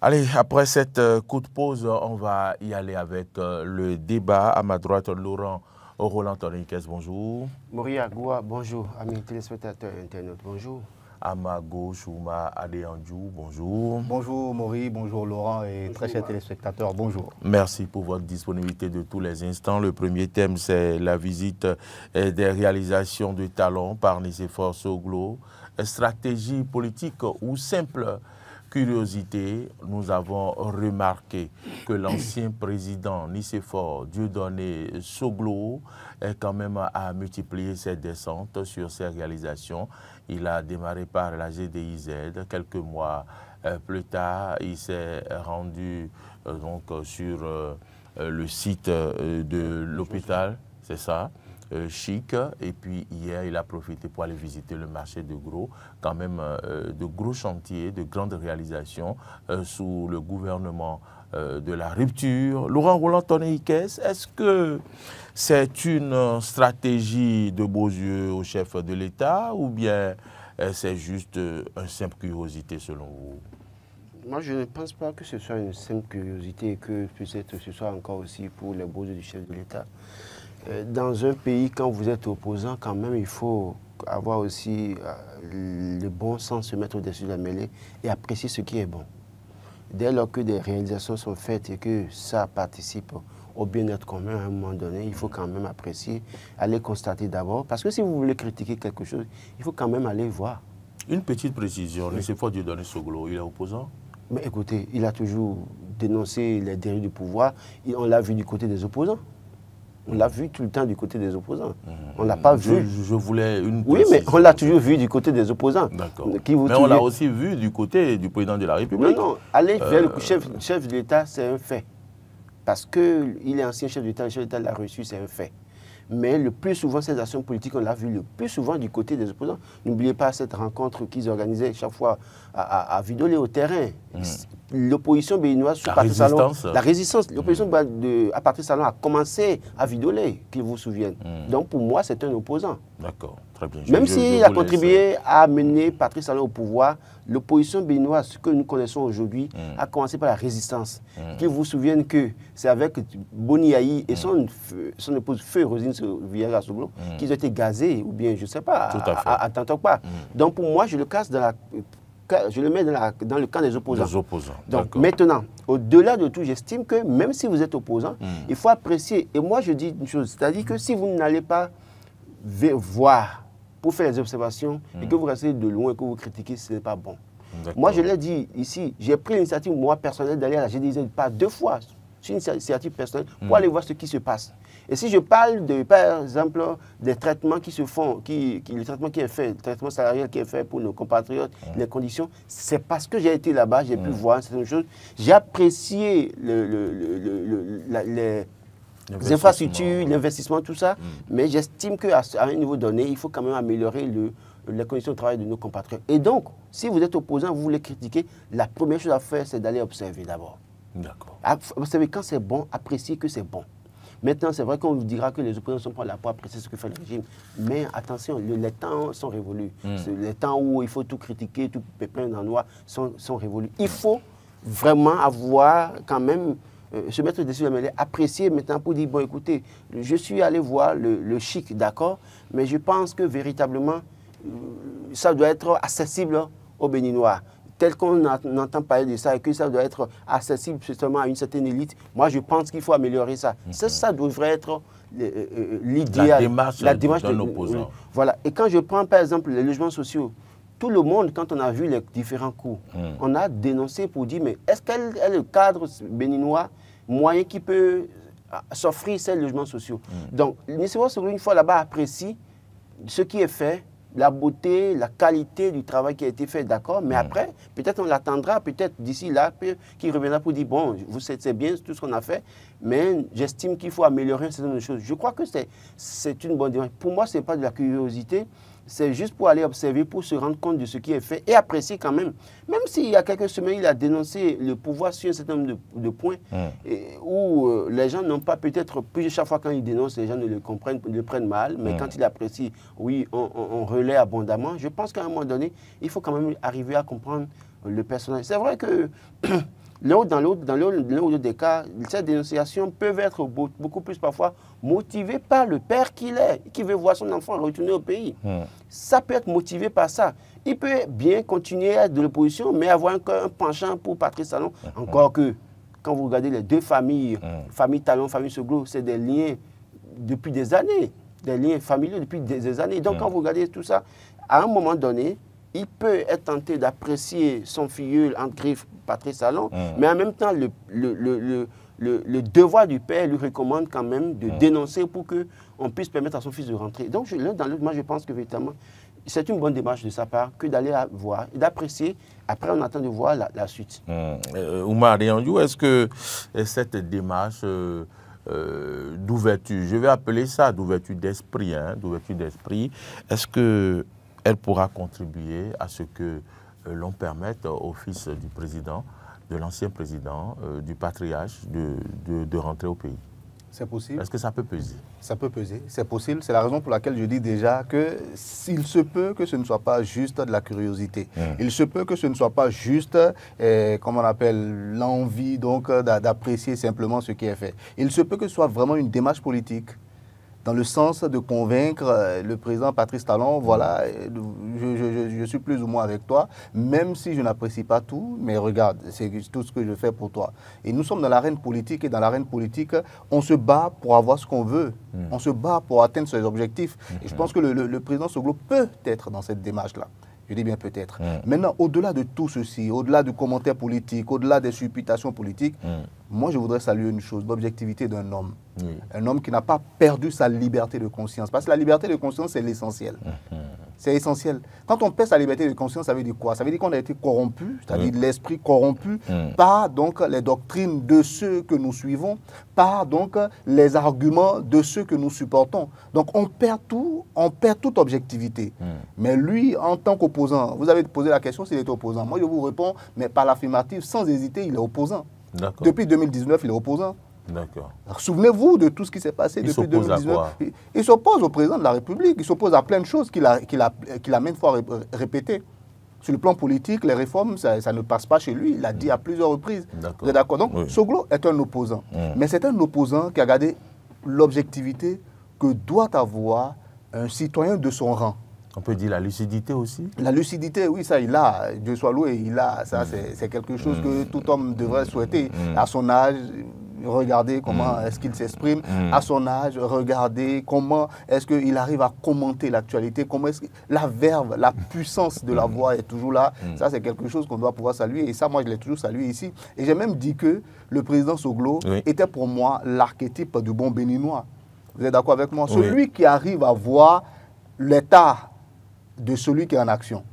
Allez, après cette courte pause, on va y aller avec le débat. À ma droite, Laurent Roland Tonniquez, bonjour. Mori Agoua, bonjour. Amis téléspectateurs et internautes, bonjour. À ma gauche, Ouma Adéandjou, bonjour. Bonjour Maury, bonjour Laurent et très chers téléspectateurs, bonjour. Merci pour votre disponibilité de tous les instants. Le premier thème, c'est la visite des réalisations de talent par Nicéphore Soglo. Stratégie politique ou simple curiosité, nous avons remarqué que l'ancien président Nicéphore Dieudonné Soglo quand même a multiplié ses descentes sur ses réalisations. Il a démarré par la GDIZ. Quelques mois plus tard, il s'est rendu sur le site de l'hôpital, c'est ça, Chic. Et puis hier, il a profité pour aller visiter le marché de gros, quand même de gros chantiers, de grandes réalisations sous le gouvernement de la rupture. Laurent Roland Tonniquez, est-ce que c'est une stratégie de beaux yeux au chef de l'État ou bien c'est juste une simple curiosité selon vous? Moi, je ne pense pas que ce soit une simple curiosité et que peut-être ce soit encore aussi pour les beaux yeux du chef de l'État. Dans un pays, quand vous êtes opposant, quand même, il faut avoir aussi le bon sens, se mettre au-dessus de la mêlée et apprécier ce qui est bon. Dès lors que des réalisations sont faites et que ça participe au bien-être commun à un moment donné, il faut quand même apprécier, aller constater d'abord. Parce que si vous voulez critiquer quelque chose, il faut quand même aller voir. Une petite précision, Nicéphore Dieudonné Soglo, il est opposant? Mais écoutez, il a toujours dénoncé les dérives du pouvoir. On l'a vu du côté des opposants. On l'a vu tout le temps du côté des opposants. On ne l'a pas vu. Je voulais une précision. Oui, mais on l'a toujours vu du côté des opposants. D'accord. Mais on l'a aussi vu du côté du président de la République. Non, non. Aller vers le chef de l'État, c'est un fait. Parce qu'il est ancien chef d'État, le chef d'État l'a reçu, c'est un fait. Mais le plus souvent, ces actions politiques, on l'a vu le plus souvent du côté des opposants. N'oubliez pas cette rencontre qu'ils organisaient chaque fois à Vidolé au terrain. L'opposition béninoise sous Patrice Talon, la résistance, l'opposition à Patrice Talon a commencé à Vidolé, qu'ils vous souviennent. Donc pour moi, c'est un opposant. D'accord, très bien. Même s'il a contribué à mener Patrice Talon au pouvoir, l'opposition béninoise que nous connaissons aujourd'hui a commencé par la résistance. Qu'ils vous souviennent que c'est avec Boniaï et son épouse Feu Rosine Vieira Soglo qu'ils ont été gazés, ou bien je ne sais pas, à Tantokpa. Donc pour moi, je le casse je le mets dans le camp des opposants. Donc maintenant, au-delà de tout, j'estime que même si vous êtes opposant, il faut apprécier. Et moi, je dis une chose, c'est-à-dire que si vous n'allez pas voir pour faire les observations et que vous restez de loin et que vous critiquez, ce n'est pas bon. Moi, je l'ai dit ici, j'ai pris l'initiative, moi, personnelle, d'aller à la GDZ pas 2 fois. C'est une initiative personnelle pour aller voir ce qui se passe. Et si je parle, par exemple, des traitements qui se font, le traitement qui est fait, le traitement salarial qui est fait pour nos compatriotes, les conditions, c'est parce que j'ai été là-bas, j'ai pu voir certaines choses. J'ai apprécié les infrastructures, l'investissement, tout ça, mais j'estime qu'à un niveau donné, il faut quand même améliorer les conditions de travail de nos compatriotes. Et donc, si vous êtes opposant, vous voulez critiquer, la première chose à faire, c'est d'aller observer d'abord. D'accord. Observer quand c'est bon, apprécier que c'est bon. Maintenant, c'est vrai qu'on vous dira que les opposants sont pas là pour apprécier ce que fait le régime. Mais attention, les temps sont révolus. Les temps où il faut tout critiquer, tout peindre en noir sont révolus. Il faut vraiment avoir quand même, se mettre dessus la mêlée, apprécier maintenant pour dire, bon écoutez, je suis allé voir le Chic, d'accord, mais je pense que véritablement, ça doit être accessible aux Béninois. Tel qu'on entend parler de ça et que ça doit être accessible justement à une certaine élite, moi je pense qu'il faut améliorer ça. Ça devrait être l'idéal. La démarche d'un opposant. Voilà. Et quand je prends par exemple les logements sociaux, tout le monde, quand on a vu les différents coûts, on a dénoncé pour dire, mais est-ce qu'elle est le cadre béninois moyen qui peut s'offrir ces logements sociaux? Donc, Nicéphore Soglo, une fois là-bas, apprécie ce qui est fait, la beauté, la qualité du travail qui a été fait, d'accord, mais après, peut-être on l'attendra, peut-être d'ici là, qu'il reviendra pour dire, bon, vous c'est bien tout ce qu'on a fait, mais j'estime qu'il faut améliorer un certain nombre de choses. Je crois que c'est une bonne démarche. Pour moi, ce n'est pas de la curiosité, c'est juste pour aller observer, pour se rendre compte de ce qui est fait et apprécier quand même. Même s'il y a quelques semaines, il a dénoncé le pouvoir sur un certain nombre de points où les gens n'ont pas peut-être, plus chaque fois quand il dénonce, les gens ne le comprennent, le prennent mal, mais quand il apprécie, oui, on relaie abondamment. Je pense qu'à un moment donné, il faut quand même arriver à comprendre le personnage. C'est vrai que l'un ou dans l'autre des cas, ces dénonciations peuvent être beaucoup plus parfois motivées par le père qu'il est, qui veut voir son enfant retourner au pays. Ça peut être motivé par ça. Il peut bien continuer à être de l'opposition, mais avoir un penchant pour Patrice Talon. Encore que, quand vous regardez les deux familles, famille Talon, famille Soglo, c'est des liens depuis des années, des liens familiaux depuis des années. Donc, quand vous regardez tout ça, à un moment donné, il peut être tenté d'apprécier son filleul, entre griffes, Patrice Talon, mais en même temps, le devoir du père lui recommande quand même de dénoncer pour qu'on puisse permettre à son fils de rentrer. Donc, l'un dans l'autre, moi, je pense que véritablement, c'est une bonne démarche de sa part que d'aller voir et d'apprécier. Après, on attend de voir la suite. Oumar Riandiou, est-ce que cette démarche d'ouverture, je vais appeler ça d'ouverture d'esprit, est-ce qu'elle pourra contribuer à ce que l'on permette au fils du président, de l'ancien président, du patriarche, de rentrer au pays? C'est possible. Est-ce que ça peut peser? Ça peut peser, c'est possible. C'est la raison pour laquelle je dis déjà que s'il se peut que ce ne soit pas juste de la curiosité. Il se peut que ce ne soit pas juste, comme on appelle, l'envie donc d'apprécier simplement ce qui est fait. Il se peut que ce soit vraiment une démarche politique, dans le sens de convaincre le président Patrice Talon, voilà, je suis plus ou moins avec toi, même si je n'apprécie pas tout, mais regarde, c'est tout ce que je fais pour toi. Et nous sommes dans l'arène politique, et dans l'arène politique, on se bat pour avoir ce qu'on veut, on se bat pour atteindre ses objectifs. Et je pense que le président Soglo peut être dans cette démarche-là. Je dis bien peut-être. Maintenant, au-delà de tout ceci, au-delà du commentaire politique, au-delà des supputations politiques, moi je voudrais saluer une chose, l'objectivité d'un homme. Un homme qui n'a pas perdu sa liberté de conscience. Parce que la liberté de conscience, c'est l'essentiel. C'est essentiel. Quand on perd sa liberté de conscience, ça veut dire quoi? Ça veut dire qu'on a été corrompu, c'est-à-dire l'esprit corrompu par donc les doctrines de ceux que nous suivons, par donc les arguments de ceux que nous supportons. Donc on perd tout, on perd toute objectivité. Mais lui, en tant qu'opposant, vous avez posé la question s'il est opposant. Moi, je vous réponds, mais par l'affirmative, sans hésiter, il est opposant. Depuis 2019, il est opposant. Souvenez-vous de tout ce qui s'est passé depuis 2019. Il s'oppose au président de la République, il s'oppose à plein de choses qu'il a maintes fois répétées. Sur le plan politique, les réformes, ça ne passe pas chez lui, il l'a dit à plusieurs reprises. Vous êtes d'accord? Donc, Soglo est un opposant. Mais c'est un opposant qui a gardé l'objectivité que doit avoir un citoyen de son rang. On peut dire la lucidité aussi? La lucidité, oui, ça, il a. Dieu soit loué, il a. Ça, c'est quelque chose que tout homme devrait souhaiter. À son âge, regardez comment est-ce qu'il s'exprime. À son âge, regardez comment est-ce qu'il arrive à commenter l'actualité. Comment est-ce que la verve, la puissance de la voix est toujours là. Ça, c'est quelque chose qu'on doit pouvoir saluer. Et ça, moi, je l'ai toujours salué ici. Et j'ai même dit que le président Soglo était pour moi l'archétype du bon béninois. Vous êtes d'accord avec moi? Celui qui arrive à voir l'état de celui qui est en action.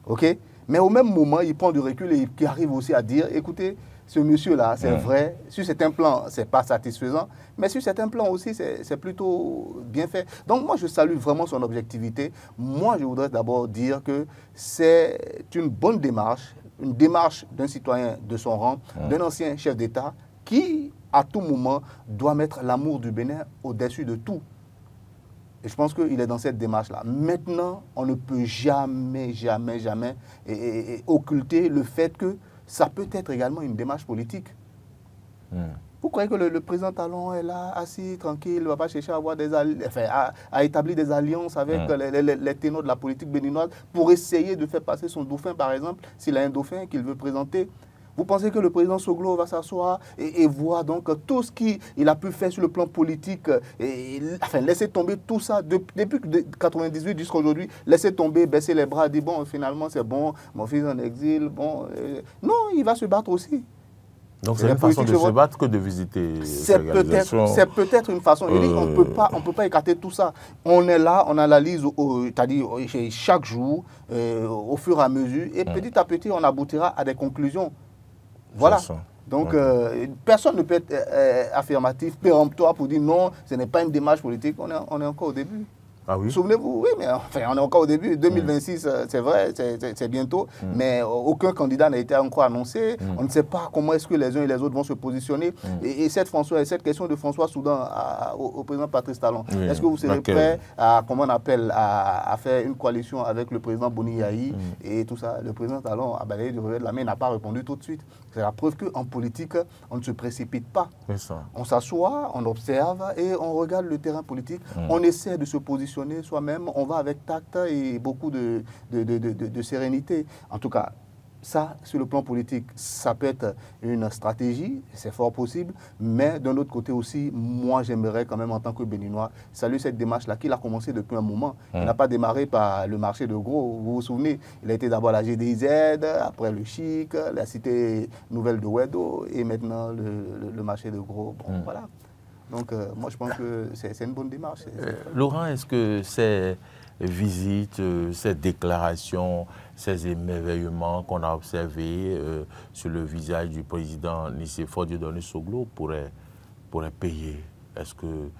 OK? Mais au même moment, il prend du recul et il arrive aussi à dire, écoutez, ce monsieur-là, c'est vrai, sur certains plans, ce n'est pas satisfaisant, mais sur certains plans aussi, c'est plutôt bien fait. Donc moi, je salue vraiment son objectivité. Moi, je voudrais d'abord dire que c'est une bonne démarche, une démarche d'un citoyen de son rang, d'un ancien chef d'État qui, à tout moment, doit mettre l'amour du Bénin au-dessus de tout. Et je pense qu'il est dans cette démarche-là. Maintenant, on ne peut jamais occulter le fait que ça peut être également une démarche politique. Vous croyez que le président Talon est là, assis, tranquille, ne va pas chercher à, avoir à établir des alliances avec les ténors de la politique béninoise pour essayer de faire passer son dauphin, par exemple, s'il a un dauphin qu'il veut présenter? Vous pensez que le président Soglo va s'asseoir et voir donc tout ce qu'il a pu faire sur le plan politique, laisser tomber tout ça depuis 1998 jusqu'à aujourd'hui, laisser tomber, baisser les bras, dire bon, finalement c'est bon, mon fils en exil, bon. Non, il va se battre aussi. Donc c'est une façon de se battre que de visiter ces organisations. C'est peut-être une façon. Je dis, on ne peut pas écarter tout ça. On est là, on analyse chaque jour, au fur et à mesure, et petit à petit, on aboutira à des conclusions. Voilà. Donc, personne ne peut être affirmatif, péremptoire pour dire non, ce n'est pas une démarche politique. On est encore au début. Ah oui? Souvenez-vous, oui, mais enfin, on est encore au début. 2026, c'est vrai, c'est bientôt, mais aucun candidat n'a été encore annoncé. On ne sait pas comment est-ce que les uns et les autres vont se positionner. Et cette question de François Soudan au président Patrice Talon, est-ce que vous serez prêt à, comment on appelle, à faire une coalition avec le président Boni Yayi et tout ça? Le président Talon a balayé du revers de la main, n'a pas répondu tout de suite. C'est la preuve qu'en politique, on ne se précipite pas. On s'assoit, on observe et on regarde le terrain politique. On essaie de se positionner soi-même, on va avec tact et beaucoup de sérénité. En tout cas, ça, sur le plan politique, ça peut être une stratégie, c'est fort possible, mais d'un autre côté aussi, moi j'aimerais quand même en tant que Béninois saluer cette démarche-là qu'il a commencé depuis un moment. Il n'a pas démarré par le marché de gros, vous vous souvenez, il a été d'abord la GDZ, après le Chic, la cité nouvelle de Wedo et maintenant le marché de gros. Bon, voilà. Donc, moi, je pense que c'est une bonne démarche. Laurent, est-ce que ces visites, ces déclarations, ces émerveillements qu'on a observés sur le visage du président Nicéphore Dieudonné Soglo pourraient payer? Est-ce que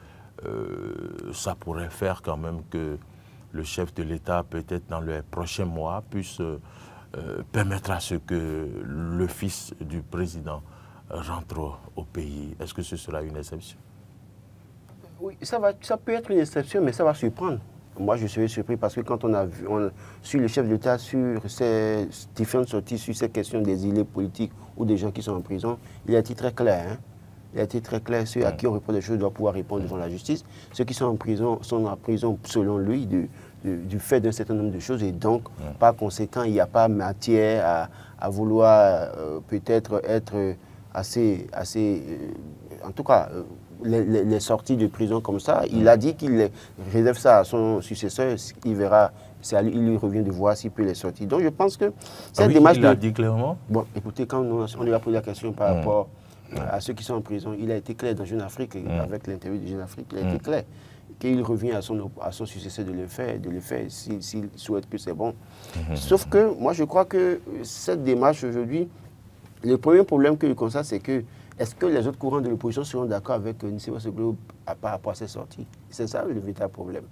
ça pourrait faire quand même que le chef de l'État, peut-être dans les prochains mois, puisse permettre à ce que le fils du président rentre au pays? Est-ce que ce sera une exception? Oui, ça peut être une exception, mais ça va surprendre. Moi, je serais surpris parce que quand on a vu, sur le chef de l'État, sur ces différentes sorties, sur ces questions des îlets politiques ou des gens qui sont en prison, il a été très clair. Hein? Il a été très clair. Ceux à qui on répond des choses doivent pouvoir répondre devant la justice. Ceux qui sont en prison selon lui du fait d'un certain nombre de choses. Et donc, par conséquent, il n'y a pas matière à vouloir peut-être être assez en tout cas, les sorties de prison comme ça, il a dit qu'il réserve ça à son successeur, il verra, il lui revient de voir s'il peut les sortir. Donc je pense que cette démarche... Il l'a dit clairement? Bon, écoutez, quand on lui a posé la question par rapport à ceux qui sont en prison, il a été clair dans Jeune Afrique, avec l'interview de Jeune Afrique, il a été clair qu'il revient à son successeur de le faire s'il souhaite que c'est bon. Sauf que moi je crois que cette démarche aujourd'hui, le premier problème que je constate, c'est que est-ce que les autres courants de l'opposition seront d'accord avec Nicéphore Soglo par rapport à ces sorties? C'est ça le véritable problème.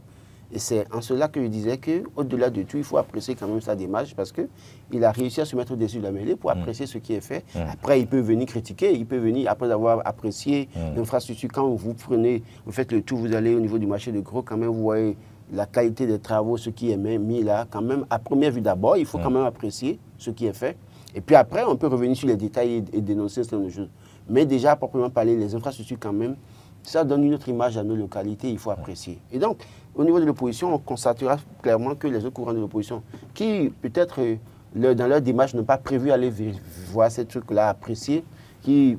Et c'est en cela que je disais qu'au-delà de tout, il faut apprécier quand même sa démarche parce qu'il a réussi à se mettre au-dessus de la mêlée pour apprécier ce qui est fait. Après, il peut venir critiquer, il peut venir, après avoir apprécié l'infrastructure, quand vous faites le tour, vous allez au niveau du marché de gros, quand même, vous voyez la qualité des travaux, ce qui est mis là, quand même, à première vue d'abord, il faut quand même apprécier ce qui est fait. Et puis après, on peut revenir sur les détails et dénoncer ce genre de choses. Mais déjà, à proprement parler, les infrastructures quand même, ça donne une autre image à nos localités, il faut apprécier. Et donc, au niveau de l'opposition, on constatera clairement que les autres courants de l'opposition, qui peut-être dans leur démarche n'ont pas prévu aller voir ces trucs-là, apprécier, qui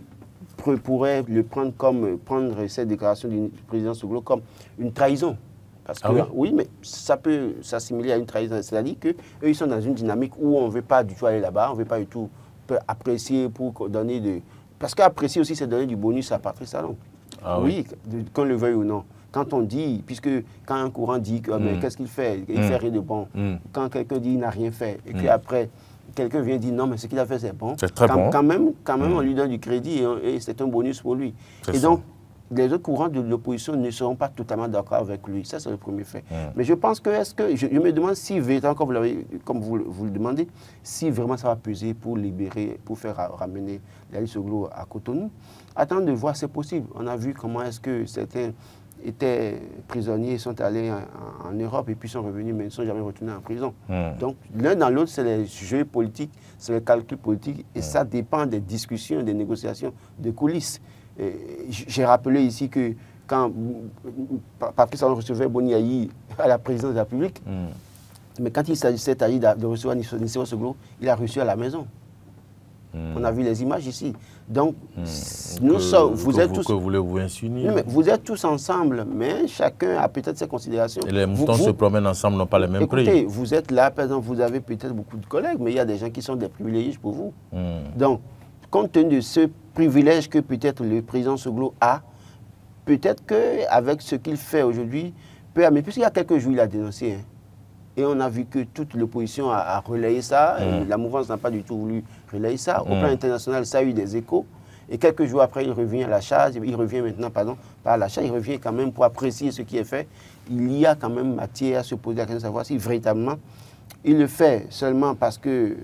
pourraient le prendre cette déclaration du président Soglo comme une trahison. Parce que, oui, mais ça peut s'assimiler à une trahison. C'est-à-dire qu'eux, ils sont dans une dynamique où on ne veut pas du tout aller là-bas, on ne veut pas du tout apprécier pour donner de... Parce qu'apprécier aussi, c'est donner du bonus à Patrice Talon. Oui, qu'on le veuille ou non. Quand on dit, quand un courant dit qu'est-ce qu'il fait? Il fait rien de bon. Quand quelqu'un dit qu'il n'a rien fait, et qu'après, quelqu'un vient dire non, mais ce qu'il a fait, c'est bon. C'est très bon. Quand même, on lui donne du crédit et c'est un bonus pour lui. Et donc, les autres courants de l'opposition ne seront pas totalement d'accord avec lui. Ça, c'est le premier fait. Mais je pense que, je me demande si, comme vous le demandez, si vraiment ça va peser pour libérer, pour faire ramener Laye Soglo à Cotonou. Attendons de voir, c'est possible. On a vu comment est-ce que certains étaient prisonniers, sont allés en Europe et puis sont revenus, mais ne sont jamais retournés en prison. Donc, l'un dans l'autre, c'est les jeux politiques, c'est les calculs politiques, et ça dépend des discussions, des négociations, des coulisses. J'ai rappelé ici que quand Patrice Talon recevait Boni Yayi à la présidence de la République, mais quand il s'agissait de recevoir Nicéphore Soglo, il a reçu à la maison. On a vu les images ici. Donc, vous êtes tous... Que voulez-vous insinuer? Mais vous êtes tous ensemble, mais chacun a peut-être ses considérations. Et les moutons se promènent ensemble, n'ont pas les mêmes prix. Écoutez, vous êtes là, par exemple, vous avez peut-être beaucoup de collègues, mais il y a des gens qui sont des privilégiés pour vous. Donc, compte tenu de ce privilège que peut-être le président Soglo a, peut-être qu'avec ce qu'il fait aujourd'hui, mais puisqu'il y a quelques jours, il a dénoncé, hein, et on a vu que toute l'opposition a relayé ça, la mouvance n'a pas du tout voulu relayer ça. Au plan international, ça a eu des échos. Et quelques jours après, il revient à la charge, il revient maintenant, pardon, pas à la charge, il revient quand même pour apprécier ce qui est fait. Il y a quand même matière à se poser la question de savoir si véritablement il le fait seulement parce qu'il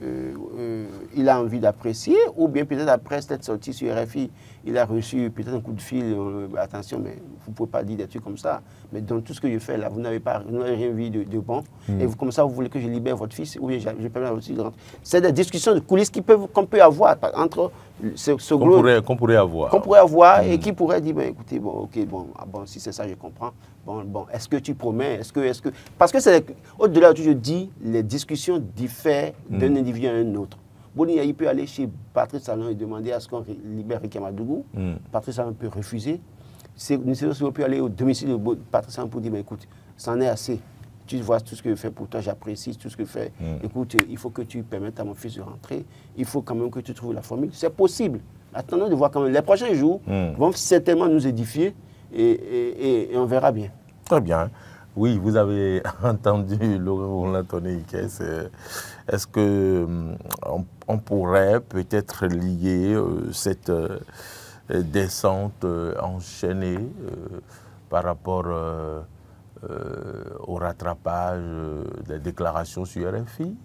a envie d'apprécier, ou bien peut-être après cette sortie sur RFI, il a reçu peut-être un coup de fil, attention, mais vous ne pouvez pas dire des trucs comme ça, mais dans tout ce que je fais là, vous n'avez rien vu de bon, et vous, comme ça vous voulez que je libère votre fils, ou bien je permets à votre fils de rentrer. C'est des discussions de coulisses qu'on peut avoir entre ce groupe. Qu'on pourrait avoir. Qu'on pourrait avoir et qui pourrait dire, ben, écoutez, bon, ok, bon, si c'est ça, je comprends. Bon, est-ce que tu promets, Parce que c'est, au-delà de tout, je dis, les discussions diffèrent d'un individu à un autre. Boni Yayi peut aller chez Patrice Talon et demander à ce qu'on libère Ricky Amadougou. Patrice Talon peut refuser. Nicéphore Soglo peut aller au domicile de Patrice Talon pour dire, ben, écoute, c'en est assez. Tu vois tout ce que je fais pour toi, j'apprécie tout ce que je fais. Écoute, il faut que tu permettes à mon fils de rentrer. Il faut quand même que tu trouves la formule. C'est possible. Attendons de voir quand même. Les prochains jours vont certainement nous édifier et on verra bien. Très bien. Oui, vous avez entendu Laurent Lantoné. Est-ce qu'on pourrait peut-être lier cette descente enchaînée par rapport au rattrapage des déclarations sur RFI?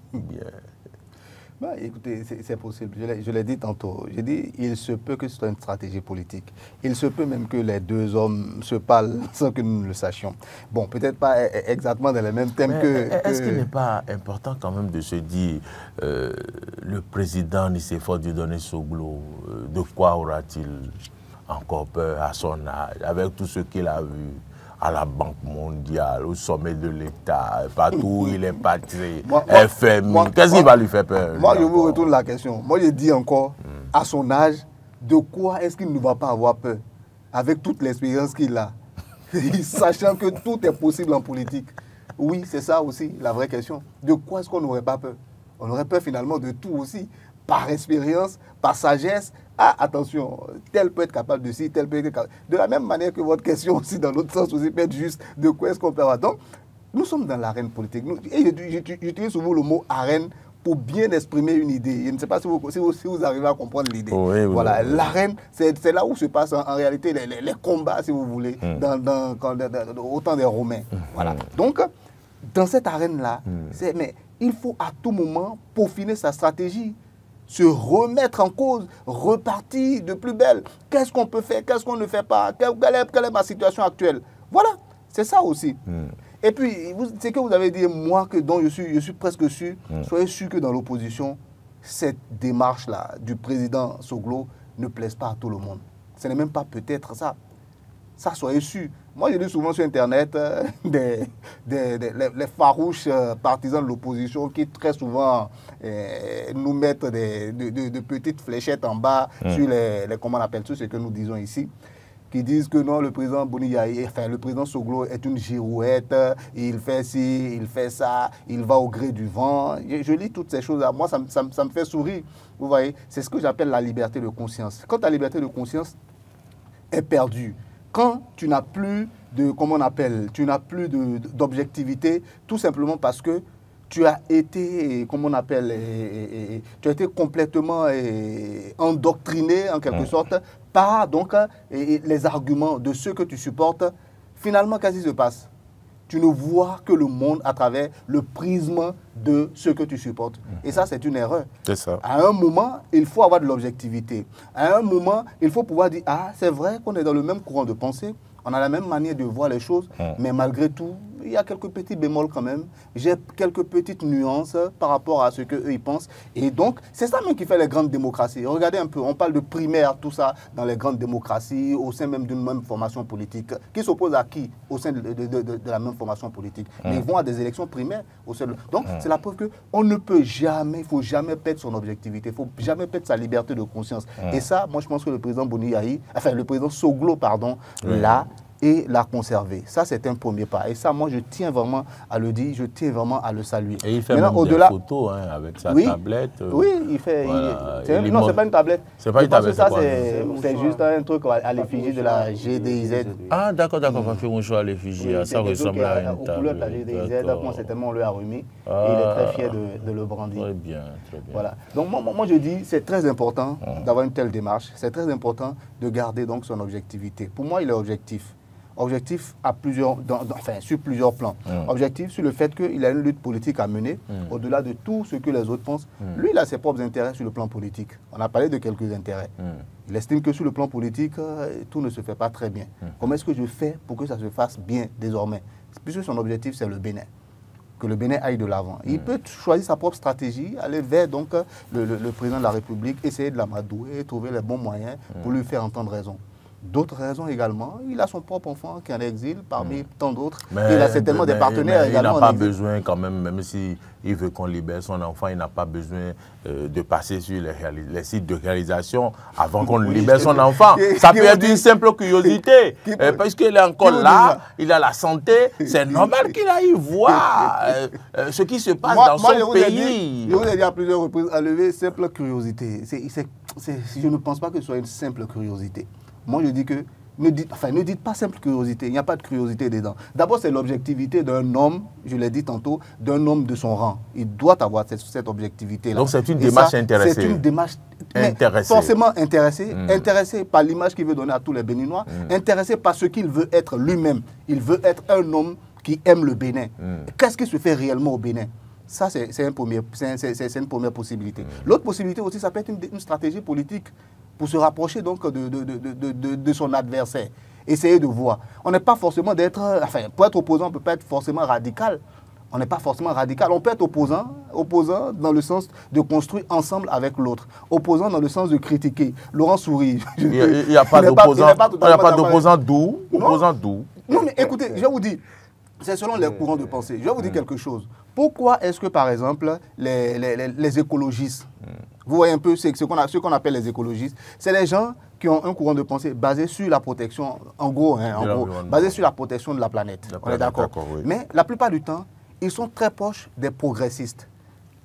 Bah, écoutez, c'est possible. Je l'ai dit tantôt. J'ai dit, il se peut que ce soit une stratégie politique. Il se peut même que les deux hommes se parlent sans que nous ne le sachions. Bon, peut-être pas exactement dans les mêmes thèmes que... Est-ce qu'il n'est pas important quand même de se dire, le président Nicéphore Dieudonné Soglo, de quoi aura-t-il encore peur à son âge, avec tout ce qu'il a vu à la Banque mondiale, au sommet de l'État, partout où il est parti, FMI, qu'est-ce qui va lui faire peur? Moi, je vous retourne la question. Moi, je dis encore, à son âge, de quoi est-ce qu'il ne va pas avoir peur? Avec toute l'expérience qu'il a, sachant que tout est possible en politique. Oui, c'est ça aussi, la vraie question. De quoi est-ce qu'on n'aurait pas peur? On aurait peur finalement de tout aussi, par expérience, par sagesse. Ah, attention, tel peut être capable de ci, tel peut être capable. De la même manière que votre question aussi, dans l'autre sens aussi, peut être juste de quoi est-ce qu'on peut avoir. Donc, nous sommes dans l'arène politique. Et j'utilise souvent le mot arène pour bien exprimer une idée. Je ne sais pas si vous arrivez à comprendre l'idée. Oui, voilà, l'arène, c'est là où se passent en réalité les combats, si vous voulez, au temps des Romains. Voilà. Donc, dans cette arène-là, mais il faut à tout moment peaufiner sa stratégie, se remettre en cause, repartir de plus belle. Qu'est-ce qu'on peut faire? Qu'est-ce qu'on ne fait pas? Quelle est ma situation actuelle? Voilà, c'est ça aussi. Et puis, c'est que vous avez dit, moi, dont je suis presque sûr, soyez sûr que dans l'opposition, cette démarche-là du président Soglo ne plaise pas à tout le monde. Ce n'est même pas peut-être ça. Ça, soyez sûr. Moi, je dis souvent sur Internet les farouches partisans de l'opposition qui très souvent nous mettent de petites fléchettes en bas sur comment on appelle tout ce que nous disons ici, qui disent que non, le président Boni Yayi, enfin le président Soglo est une girouette, il fait ci, il fait ça, il va au gré du vent. Je lis toutes ces choses-là. Moi, ça me fait sourire. Vous voyez, c'est ce que j'appelle la liberté de conscience. Quand ta liberté de conscience est perdue, quand tu n'as plus de, comment on appelle, tu n'as plus d'objectivité, tout simplement parce que tu as été, comment on appelle, tu as été complètement endoctriné en quelque sorte par donc les arguments de ceux que tu supportes. Finalement, qu'est-ce qui se passe? Tu ne vois que le monde à travers le prisme de ce que tu supportes. Et ça, c'est une erreur. C'est ça. À un moment, il faut avoir de l'objectivité. À un moment, il faut pouvoir dire, ah, c'est vrai qu'on est dans le même courant de pensée, on a la même manière de voir les choses, mais malgré tout, il y a quelques petits bémols quand même. J'ai quelques petites nuances par rapport à ce qu'eux ils pensent. Et donc, c'est ça même qui fait les grandes démocraties. Regardez un peu, on parle de primaire, tout ça, dans les grandes démocraties, au sein même d'une même formation politique. Qui s'oppose à qui au sein de la même formation politique? Mais ils vont à des élections primaires. Donc, c'est la preuve qu'on ne peut jamais, il ne faut jamais perdre son objectivité, il ne faut jamais perdre sa liberté de conscience. Et ça, moi, je pense que le président Boni Yayi, enfin, le président Soglo, pardon, là, et la conserver. Ça, c'est un premier pas. Et ça, moi, je tiens vraiment à le dire, je tiens vraiment à le saluer. Et il fait même des photos hein, avec sa tablette. Oui, il fait... Voilà, non, ce n'est pas une tablette. C'est pas une tablette. Ça, c'est juste un truc à l'effigie de la GDIZ. Ah, d'accord, d'accord. On fait un choix à l'effigie. Ça ressemble à une tablette. Aux couleurs de la GDIZ, moi, c'est tellement on lui a remis. Et il est très fier de le brandir. Très bien, très bien. Voilà. Donc, moi, je dis, c'est très important d'avoir une telle démarche. C'est très important de garder donc son objectivité. Pour moi, il est objectif. Objectif à plusieurs, sur plusieurs plans. Objectif sur le fait qu'il a une lutte politique à mener, au-delà de tout ce que les autres pensent. Lui, il a ses propres intérêts sur le plan politique. On a parlé de quelques intérêts. Il estime que sur le plan politique, tout ne se fait pas très bien. Comment est-ce que je fais pour que ça se fasse bien désormais? Puisque son objectif, c'est le Bénin. Que le Bénin aille de l'avant. Il peut choisir sa propre stratégie, aller vers donc, le président de la République, essayer de l'amadouer, trouver les bons moyens pour lui faire entendre raison. D'autres raisons également, il a son propre enfant qui est en exil, parmi tant d'autres. Il a certainement des partenaires également. Il n'a pas besoin quand même s'il veut qu'on libère son enfant, il n'a pas besoin de passer sur les sites de réalisation avant qu'on libère son enfant. Ça peut être une simple curiosité, parce qu'il est encore là, il a la santé, c'est normal qu'il aille voir ce qui se passe dans son pays. Je vous ai dit à plusieurs reprises, à lever simple curiosité. Je ne pense pas que ce soit une simple curiosité. Moi, je dis que ne dites pas simple curiosité. Il n'y a pas de curiosité dedans. D'abord, c'est l'objectivité d'un homme, je l'ai dit tantôt, d'un homme de son rang. Il doit avoir cette objectivité-là. Donc, c'est une démarche intéressée. C'est une démarche forcément intéressée. Intéressée par l'image qu'il veut donner à tous les Béninois. Intéressée par ce qu'il veut être lui-même. Il veut être un homme qui aime le Bénin. Qu'est-ce qui se fait réellement au Bénin? Ça, c'est une première possibilité. L'autre possibilité aussi, ça peut être une stratégie politique pour se rapprocher donc de son adversaire. Essayer de voir. On n'est pas forcément pour être opposant, on ne peut pas être forcément radical. On n'est pas forcément radical. On peut être opposant dans le sens de construire ensemble avec l'autre. Opposant dans le sens de critiquer. Laurent sourit. Il n'y a pas d'opposant doux. Non, mais écoutez, je vous dis, c'est selon les courants de pensée. Je vais vous dire quelque chose. Pourquoi est-ce que, par exemple, les écologistes, vous voyez un peu ce qu'on appelle les écologistes, c'est les gens qui ont un courant de pensée basé sur la protection, basé sur la protection de la planète. On est d'accord. Oui. Mais la plupart du temps, ils sont très proches des progressistes,